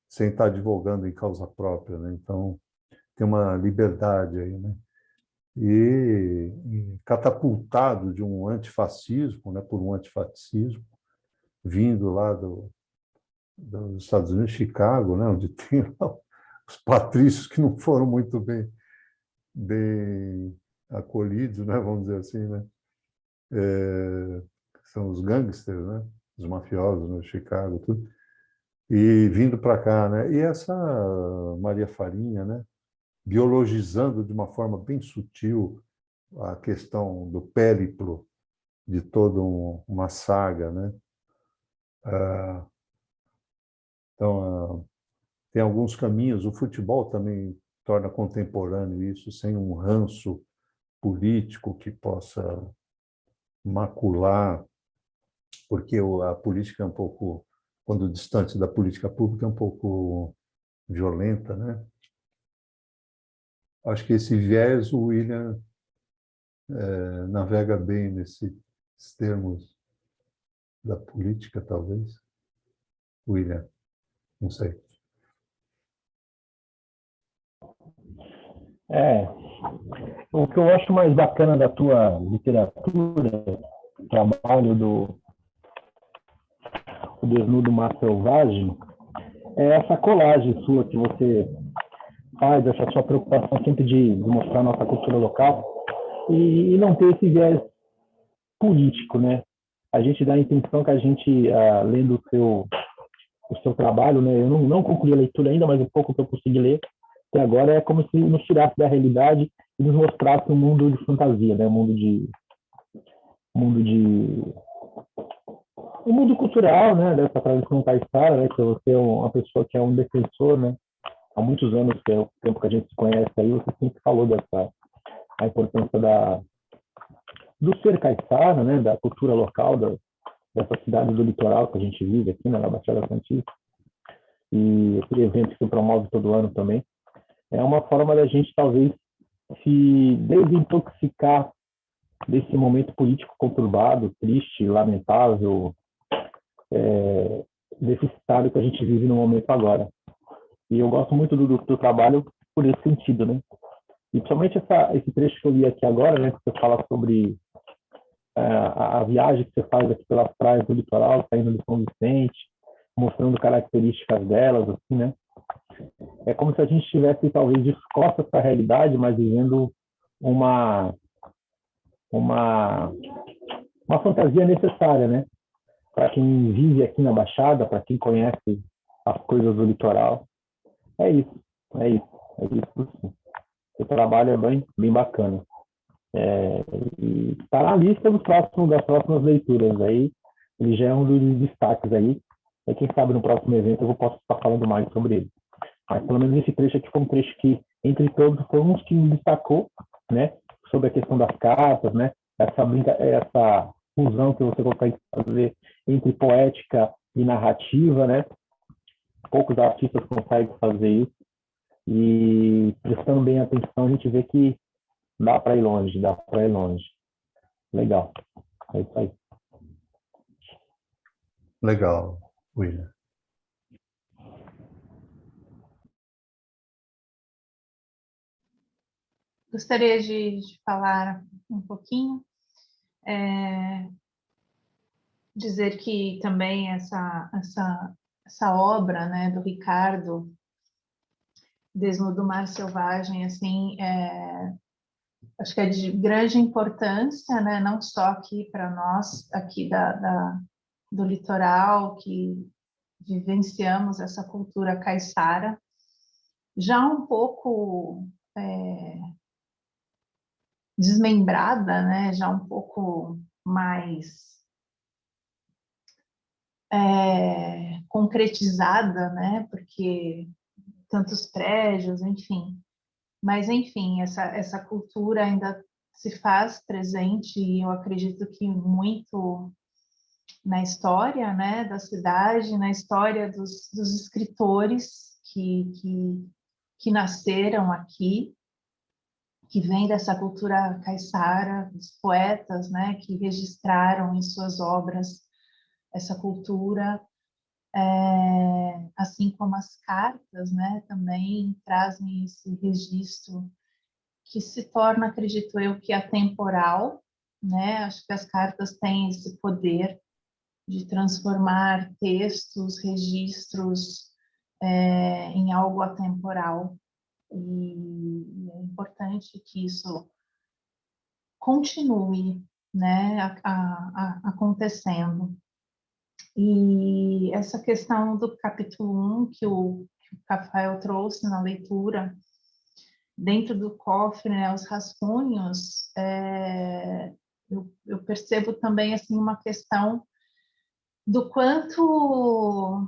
Sem estar divulgando em causa própria, né? Então, tem uma liberdade aí, né? E catapultado de um antifascismo, né? Por um antifascismo, vindo lá dos Estados Unidos, Chicago, né? Onde tem os patrícios que não foram muito bem acolhidos, né? Vamos dizer assim, né? São os gangsters, né? Os mafiosos, né? Chicago, tudo. E vindo para cá, né? E essa Maria Farinha, né? Biologizando de uma forma bem sutil a questão do périplo de toda uma saga, né? Então, tem alguns caminhos. O futebol também torna contemporâneo isso, sem um ranço político que possa macular, porque a política é um pouco, quando distante da política pública, é um pouco violenta, né? Acho que esse viés o William navega bem esses termos da política, talvez. William, não sei. O que eu acho mais bacana da tua literatura, trabalho do O Desnudo Mar Selvagem, é essa colagem sua que você faz, essa sua preocupação sempre de mostrar a nossa cultura local e não ter esse viés político, né? A gente dá a intenção que a gente, lendo o seu trabalho, né? Eu não concluí a leitura ainda, mas o pouco que eu consegui ler até agora é como se nos tirasse da realidade e nos mostrasse um mundo de fantasia, né? Um mundo cultural, né? Dessa tradição caiçara, né? Que você é uma pessoa que é um defensor, né? Há muitos anos, que é o tempo que a gente se conhece aí, você sempre falou a importância do ser caiçara, né? Da cultura local, dessa cidade do litoral que a gente vive aqui, né, na Baixada Santista, e esse evento que se promove todo ano também, é uma forma da gente, talvez, se desintoxicar desse momento político conturbado, triste, lamentável, deficitário que a gente vive no momento agora. E eu gosto muito do trabalho por esse sentido, né? E principalmente esse trecho que eu li aqui agora, né, que você fala sobre a viagem que você faz aqui pelas praias do litoral, saindo de São Vicente, mostrando características delas, assim, né? É como se a gente estivesse, talvez, de costas para a realidade, mas vivendo uma fantasia necessária, né? Para quem vive aqui na Baixada, para quem conhece as coisas do litoral. É isso. Sim. O trabalho é bem bacana. E está na lista das próximas leituras aí, ele já é um dos destaques aí, e quem sabe no próximo evento eu posso estar falando mais sobre ele. Mas pelo menos esse trecho aqui foi um trecho que, entre todos, foi um que me destacou, né, sobre a questão das cartas, né, essa fusão que você consegue fazer entre poética e narrativa, né, poucos artistas conseguem fazer isso, e prestando bem atenção a gente vê que dá para ir longe. Legal. É isso aí. Legal, William. Gostaria de falar um pouquinho, dizer que também essa obra, né, do Ricardo, Desnudo Mar Selvagem, assim, acho que é de grande importância, né, não só aqui para nós, aqui do litoral, que vivenciamos essa cultura caiçara, já um pouco desmembrada, né, já um pouco mais concretizada, né, porque tantos prédios, enfim. Mas, enfim, essa cultura ainda se faz presente e eu acredito que muito na história, né, da cidade, na história dos escritores que nasceram aqui, que vêm dessa cultura caiçara, dos poetas, né, que registraram em suas obras essa cultura, assim como as cartas, né, também trazem esse registro que se torna, acredito eu, que atemporal, né? Acho que as cartas têm esse poder de transformar textos, registros em algo atemporal. E é importante que isso continue, né, acontecendo. E essa questão do capítulo 1 que o Rafael trouxe na leitura, dentro do cofre, né, os rascunhos, eu percebo também assim uma questão do quanto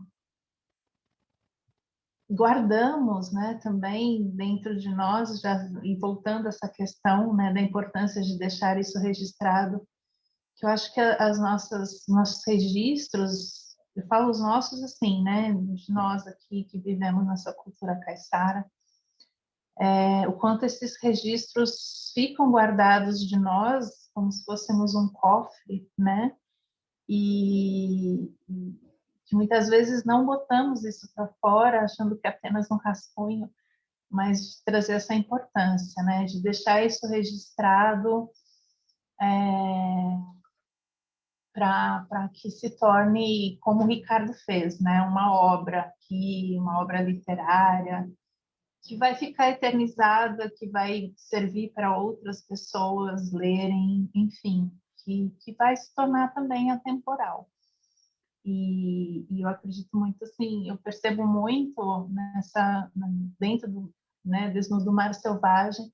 guardamos, né, também dentro de nós, já, e voltando a essa questão, né, da importância de deixar isso registrado, que eu acho que nossos registros, eu falo os nossos assim, né, de nós aqui que vivemos nessa cultura caiçara, o quanto esses registros ficam guardados de nós como se fôssemos um cofre, né? E que muitas vezes não botamos isso para fora, achando que é apenas um rascunho, mas de trazer essa importância, né? De deixar isso registrado para que se torne, como o Ricardo fez, né? Uma obra literária, que vai ficar eternizada, que vai servir para outras pessoas lerem, enfim, que vai se tornar também atemporal. E eu acredito muito assim, eu percebo muito dentro do, né, Desnudo do Mar Selvagem,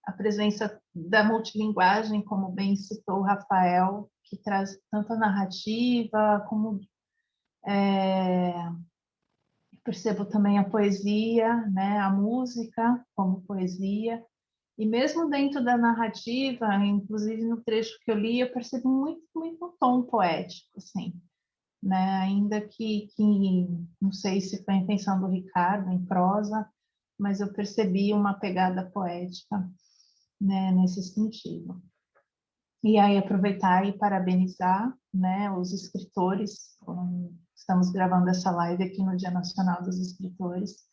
a presença da multilinguagem, como bem citou o Rafael, que traz tanto a narrativa como percebo também a poesia, né, a música como poesia, e mesmo dentro da narrativa, inclusive no trecho que eu li, eu percebo muito, muito um tom poético, assim, né, ainda que não sei se foi a intenção do Ricardo em prosa, mas eu percebi uma pegada poética, né, nesse sentido. E aí aproveitar e parabenizar, né, os escritores. Estamos gravando essa live aqui no Dia Nacional dos Escritores,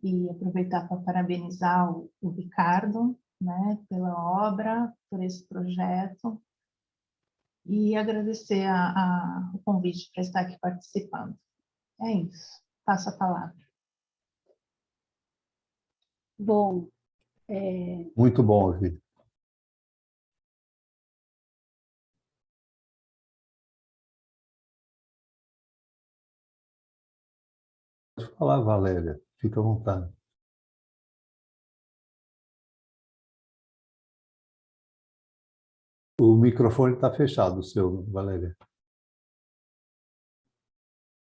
e aproveitar para parabenizar o Ricardo, né, pela obra, por esse projeto, e agradecer o convite para estar aqui participando. É isso. Passo a palavra. Bom, Muito bom ouvir. Pode falar, Valéria. Fica à vontade. O microfone está fechado, o seu, Valéria.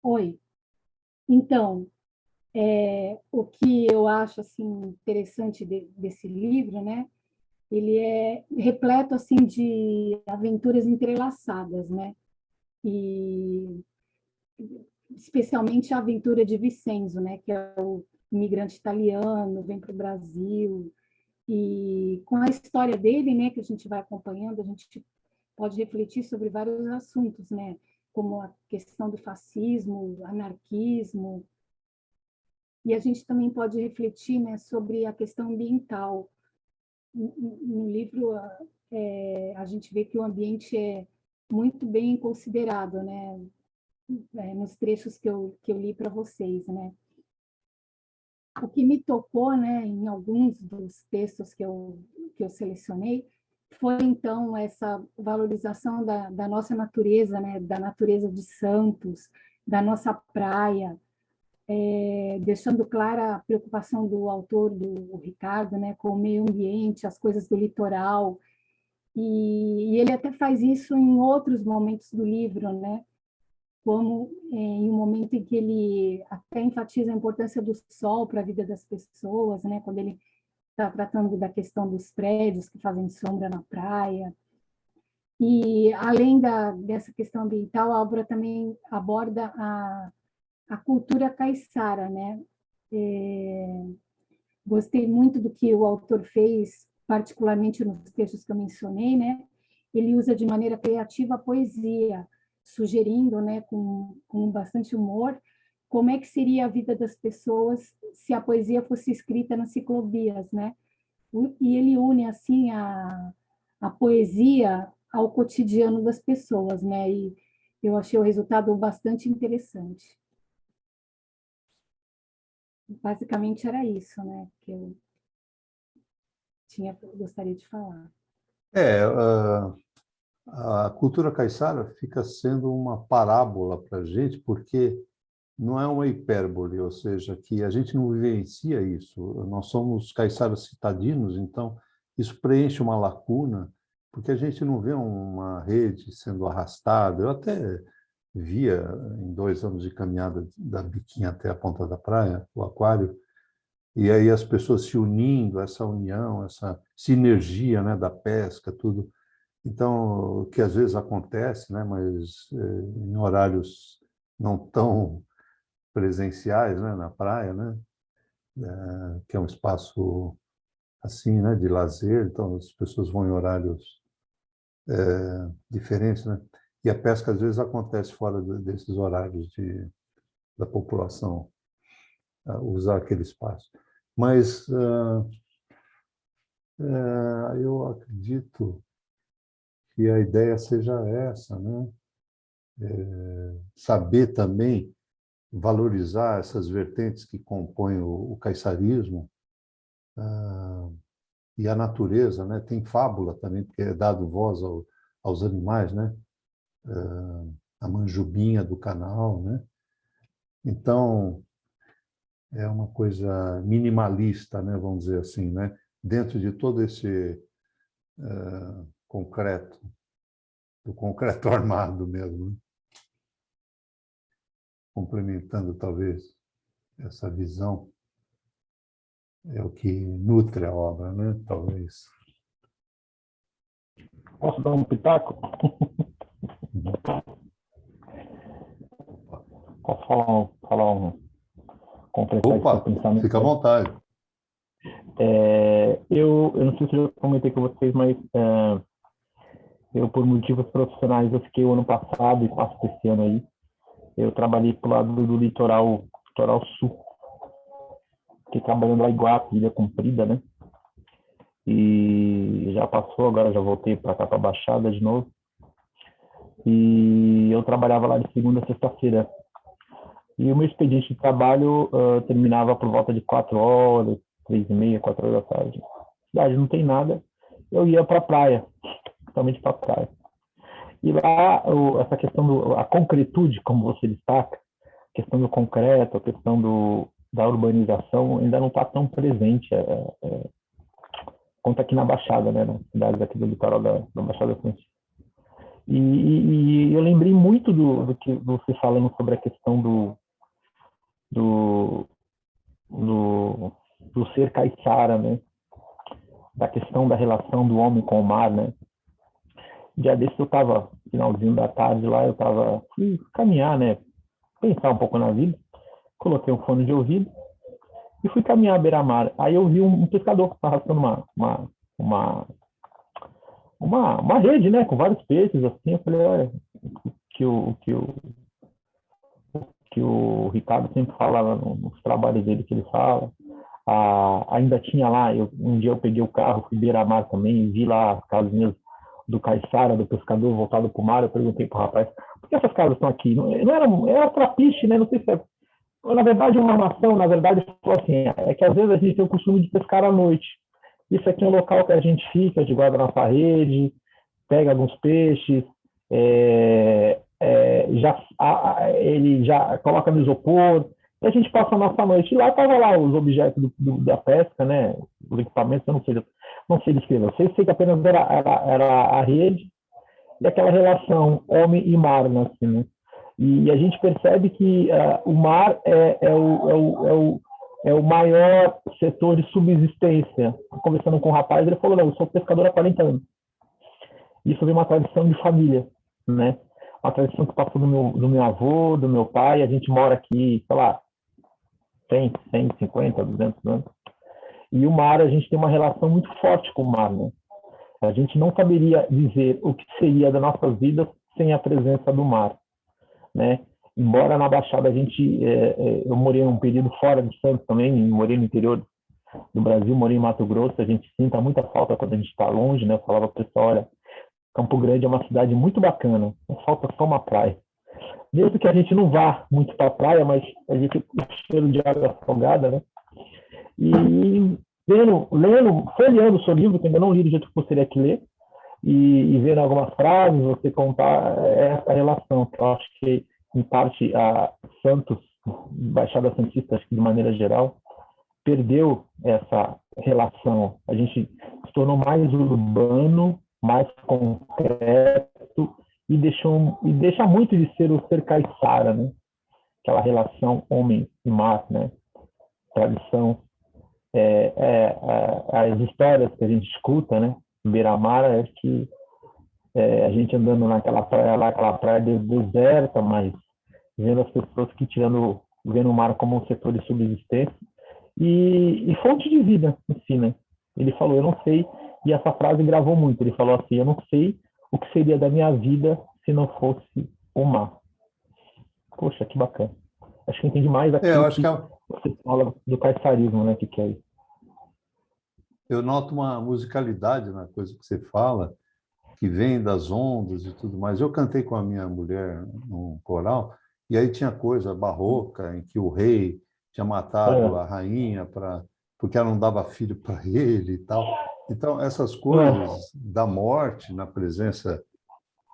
oi. Então, o que eu acho assim interessante desse livro, né? Ele é repleto assim de aventuras entrelaçadas, né? E especialmente a aventura de Vincenzo, né? Que é o imigrante italiano, vem para o Brasil, e com a história dele, né? Que a gente vai acompanhando, a gente pode refletir sobre vários assuntos, né? Como a questão do fascismo, anarquismo, e a gente também pode refletir, né, sobre a questão ambiental. No livro, a gente vê que o ambiente é muito bem considerado, né, nos trechos que eu li para vocês, né. O que me tocou, né, em alguns dos textos que eu selecionei, foi, então, essa valorização da nossa natureza, né, da natureza de Santos, da nossa praia, deixando clara a preocupação do autor, do Ricardo, né, com o meio ambiente, as coisas do litoral, e ele até faz isso em outros momentos do livro, né, como em um momento em que ele até enfatiza a importância do sol para a vida das pessoas, né, quando ele está tratando da questão dos prédios que fazem sombra na praia. E, além dessa questão ambiental, a obra também aborda a cultura caiçara, né? Gostei muito do que o autor fez, particularmente nos textos que eu mencionei, né? Ele usa de maneira criativa a poesia, sugerindo, né, com bastante humor, como é que seria a vida das pessoas se a poesia fosse escrita nas ciclovias, né? E ele une, assim, a poesia ao cotidiano das pessoas, né? E eu achei o resultado bastante interessante. Basicamente era isso, né, que eu gostaria de falar. A cultura caiçara fica sendo uma parábola para a gente, porque não é uma hipérbole, ou seja, que a gente não vivencia isso. Nós somos caiçaras citadinos, então isso preenche uma lacuna, porque a gente não vê uma rede sendo arrastada. Eu até via, em 2 anos de caminhada da Biquinha até a ponta da praia, o aquário, e aí as pessoas se unindo, essa união, essa sinergia, né, da pesca, tudo. Então, o que às vezes acontece, né, mas em horários não tão presenciais, né, na praia, né, que é um espaço assim, né, de lazer, então as pessoas vão em horários diferentes, né? E a pesca, às vezes, acontece fora desses horários da população usar aquele espaço. Mas eu acredito que a ideia seja essa, né? Saber também valorizar essas vertentes que compõem o caiçarismo e a natureza, né? Tem fábula também, porque é dado voz aos animais, né? A manjubinha do canal, né? Então, é uma coisa minimalista, né? Vamos dizer assim, né? Dentro de todo esse concreto, do concreto armado mesmo, né? Complementando, talvez, essa visão, é o que nutre a obra, né? Talvez. Posso dar um pitaco? Posso completar esse Opa, pensamento? fica à vontade. Eu não sei se eu comentei com vocês, mas eu, por motivos profissionais, eu fiquei o ano passado e passo esse ano aí. Eu trabalhei pro lado do litoral sul. Fiquei trabalhando lá em Iguape, Ilha Comprida, né? E já passou, agora já voltei para cá, para a Baixada de novo. E eu trabalhava lá de segunda a sexta-feira. E o meu expediente de trabalho terminava por volta de 4 horas, 3h30, 4 horas da tarde. A cidade não tem nada, eu ia para a praia, totalmente para a praia. E lá, essa questão a concretude, como você destaca, a questão do concreto, a questão da urbanização ainda não está tão presente quanto aqui na Baixada, né, nas cidades aqui do litoral da Baixada Santista. E eu lembrei muito do que você falando sobre a questão do ser caiçara, né? Da questão da relação do homem com o mar, né? Dia desse eu estava, finalzinho da tarde lá, fui caminhar, né? Pensar um pouco na vida. Coloquei um fone de ouvido e fui caminhar à beira-mar. Aí eu vi um pescador arrastando uma rede, né? Com vários peixes, assim. Eu falei, olha, que o Ricardo sempre fala nos trabalhos dele, que ele fala. Ainda tinha lá, um dia eu peguei o carro, fui beira-mar também, e vi lá as casinhas do caiçara, do pescador voltado para o mar. Eu perguntei para o rapaz, por que essas casas estão aqui? Não era trapiche, né? Não sei se é... Na verdade, uma armação, na verdade, assim, é que às vezes a gente tem o costume de pescar à noite. Isso aqui é um local que a gente fica, de guarda nossa rede, pega alguns peixes, ele já coloca no isopor, e a gente passa a nossa noite. E lá estavam lá os objetos da pesca, né? Os equipamentos, eu não sei descrever. Eu sei que apenas era a rede e aquela relação homem e mar, assim, né? E a gente percebe que o mar é o maior setor de subsistência. Conversando com um rapaz, ele falou, não, eu sou pescador há 40 anos. Isso vem uma tradição de família, né? Uma tradição que passou do meu avô, do meu pai. A gente mora aqui, sei lá, 150, 200 anos. E o mar, a gente tem uma relação muito forte com o mar, né? A gente não saberia dizer o que seria das nossas vidas sem a presença do mar, né? Embora na Baixada eu morei um período fora de Santos também, morei no interior do Brasil, morei em Mato Grosso, a gente sinta muita falta quando a gente está longe, né? Eu falava para o pessoal, olha, Campo Grande é uma cidade muito bacana, não falta só uma praia. Mesmo que a gente não vá muito para a praia, mas a gente tem cheiro de água salgada, né? E folheando o seu livro, que ainda não li do jeito que você teria que ler, e vendo algumas frases, você contar essa relação, que eu acho que, em parte, a Santos, Baixada Santista, acho que de maneira geral, perdeu essa relação. A gente se tornou mais urbano, mais concreto, e deixa muito de ser o ser caiçara, né? Aquela relação homem e mar, né? Tradição. As histórias que a gente escuta, né? Beira-mar, é que a gente andando naquela praia lá, aquela praia deserta, mas vendo as pessoas vendo o mar como um setor de subsistência e fonte de vida em si, né? Ele falou, eu não sei, e essa frase gravou muito, ele falou assim, eu não sei o que seria da minha vida se não fosse o mar. Poxa, que bacana. Acho que eu entendi mais Eu aquilo acho que que você fala do caiçarismo, né? Que é isso. eu noto uma musicalidade na coisa que você fala, que vem das ondas e tudo mais. Eu cantei com a minha mulher num coral, e aí tinha coisa barroca, em que o rei tinha matado a rainha porque ela não dava filho para ele e tal. Então, essas coisas da morte na presença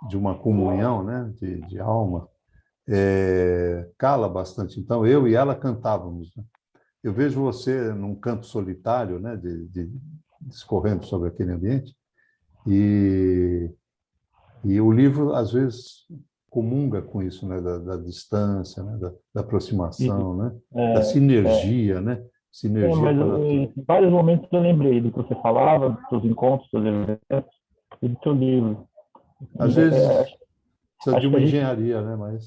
de uma comunhão, né, de alma, cala bastante. Então, eu e ela cantávamos, né? Eu vejo você num canto solitário, né, discorrendo sobre aquele ambiente, e o livro, às vezes, comunga com isso, né? Da distância, né? Da aproximação, né? Da sinergia, né? Sinergia Mas com a natureza. em vários momentos eu lembrei do que você falava, dos seus encontros, dos seus eventos e do seu livro. Às vezes, precisa de Acho que uma engenharia, né?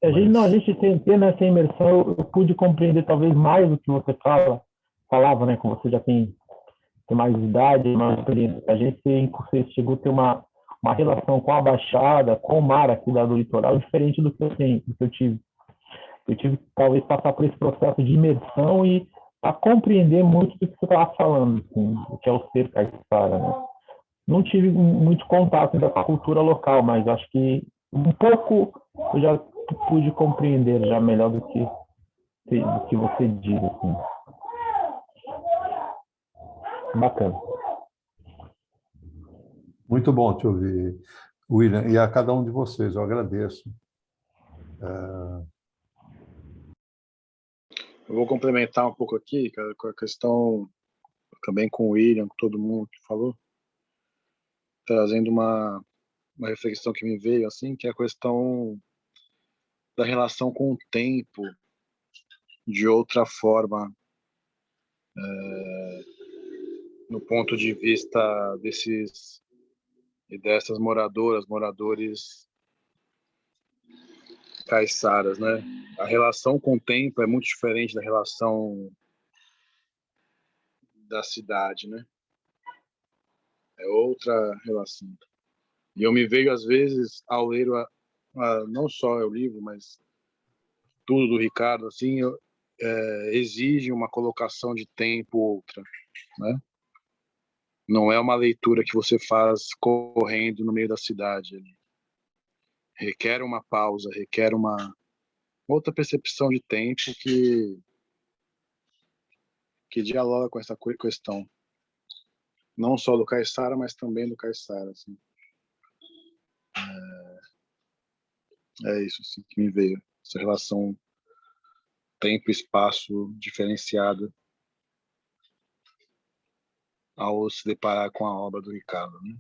a gente tem nessa imersão, eu pude compreender talvez mais do que você falava, né? Como você já tem mais idade, mais experiência. Você chegou a ter uma relação com a Baixada, com o mar aqui do litoral, diferente do que eu tenho, do que eu tive. Eu tive que talvez passar por esse processo de imersão e a compreender muito do que você estava falando, assim, o que é o ser caiçara, né? Não tive muito contato ainda com a cultura local, mas acho que um pouco eu já pude compreender já melhor do que você diz, assim. Bacana. Muito bom te ouvir, William, e a cada um de vocês, eu agradeço. Eu vou complementar um pouco aqui, cara, com a questão, também com o William, com todo mundo que falou, trazendo uma reflexão que me veio, assim, que é a questão da relação com o tempo, de outra forma, no ponto de vista dessas moradores caiçaras, né? A relação com o tempo é muito diferente da relação da cidade, né? É outra relação. E eu me vejo, às vezes, ao ler não só o livro, mas tudo do Ricardo, assim, exige uma colocação de tempo outra, né? Não é uma leitura que você faz correndo no meio da cidade. Requer uma pausa, requer uma outra percepção de tempo que dialoga com essa questão. Não só do Caiçara, mas também do Caiçara, assim. É isso, assim, que me veio. Essa relação tempo e espaço diferenciada ao se deparar com a obra do Ricardo, né?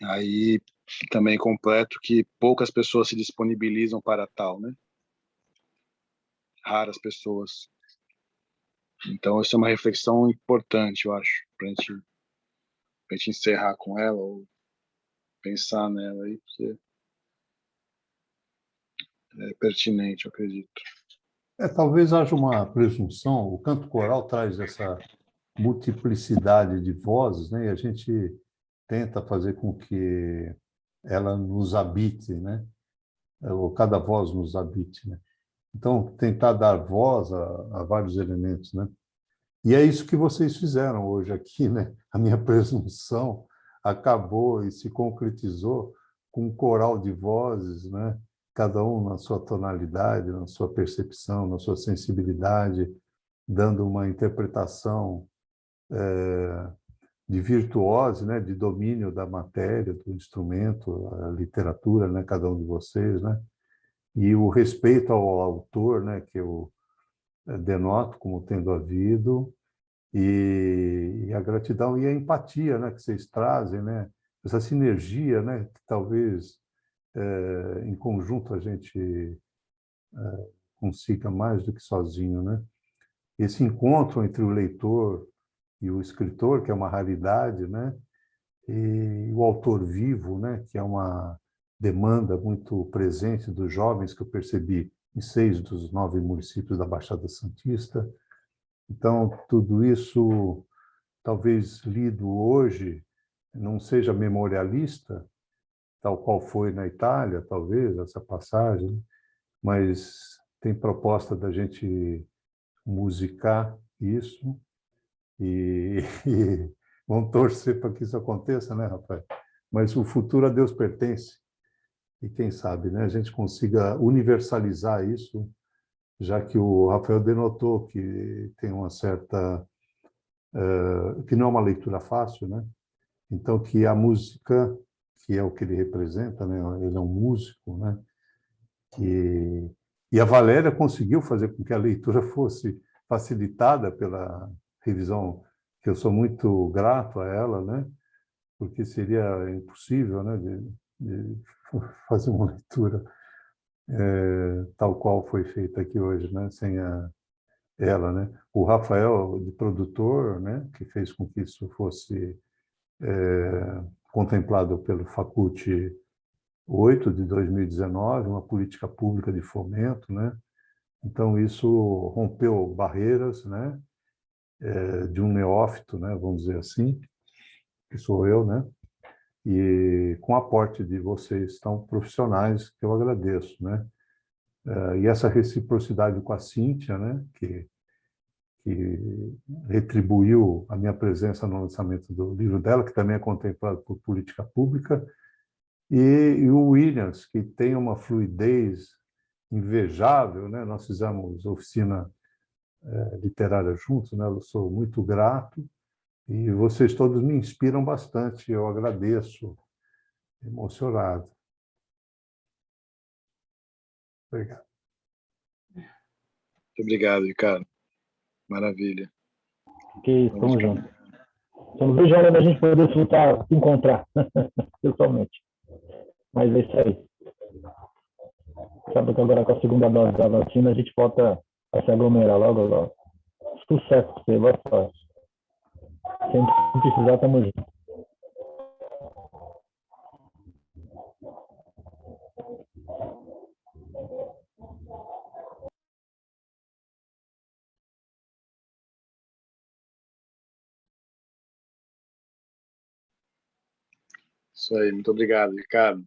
Aí também completo que poucas pessoas se disponibilizam para tal, né? Raras pessoas. Então, essa é uma reflexão importante, eu acho, para a gente encerrar com ela ou pensar nela aí, porque é pertinente, eu acredito. Talvez haja uma presunção, o canto coral traz essa multiplicidade de vozes, né? E a gente tenta fazer com que ela nos habite, né? Ou cada voz nos habite, né? Então, tentar dar voz a vários elementos, né? E é isso que vocês fizeram hoje aqui, né? A minha presunção acabou e se concretizou com um coral de vozes, né? Cada um na sua tonalidade, na sua percepção, na sua sensibilidade, dando uma interpretação de virtuose, né? De domínio da matéria, do instrumento, a literatura, né? Cada um de vocês, né? E o respeito ao autor, né? Que eu denoto como tendo havido, e a gratidão e a empatia, né, que vocês trazem, né, essa sinergia, né, que talvez em conjunto a gente consiga mais do que sozinho, né? Esse encontro entre o leitor e o escritor, que é uma raridade, né, e o autor vivo, né, que é uma demanda muito presente dos jovens que eu percebi em 6 dos 9 municípios da Baixada Santista. Então, tudo isso, talvez lido hoje, não seja memorialista, tal qual foi na Itália, talvez, essa passagem, mas tem proposta da gente musicar isso e, e vamos torcer para que isso aconteça, né, rapaz? Mas o futuro a Deus pertence e quem sabe, né, a gente consiga universalizar isso, já que o Rafael denotou que tem uma certa que não é uma leitura fácil, né? Então que a música, que é o que ele representa, né? Ele é um músico, né? E a Valéria conseguiu fazer com que a leitura fosse facilitada pela revisão, que eu sou muito grato a ela, né? Porque seria impossível, né? De fazer uma leitura tal qual foi feita aqui hoje, né? Sem ela, né? O Rafael, de produtor, né? Que fez com que isso fosse contemplado pelo Faculte 8 de 2019, uma política pública de fomento, né? Então isso rompeu barreiras, né? De um neófito, né? Vamos dizer assim, que sou eu, né? E com o aporte de vocês tão profissionais, que eu agradeço, né? E essa reciprocidade com a Cíntia, né? Que retribuiu a minha presença no lançamento do livro dela, que também é contemplado por política pública, e o Williams, que tem uma fluidez invejável, né? Nós fizemos oficina literária juntos, né? Eu sou muito grato e vocês todos me inspiram bastante. Eu agradeço, emocionado. Obrigado. Muito obrigado, Ricardo. Maravilha. Que estamos juntos. Só não vejo a hora da gente poder se encontrar pessoalmente. Mas é isso aí. Sabe que agora com a segunda dose da vacina a gente volta a se aglomerar logo, logo. Sucesso para você, boa sorte. Sempre que precisar, estamos juntos. Isso aí, muito obrigado, Ricardo.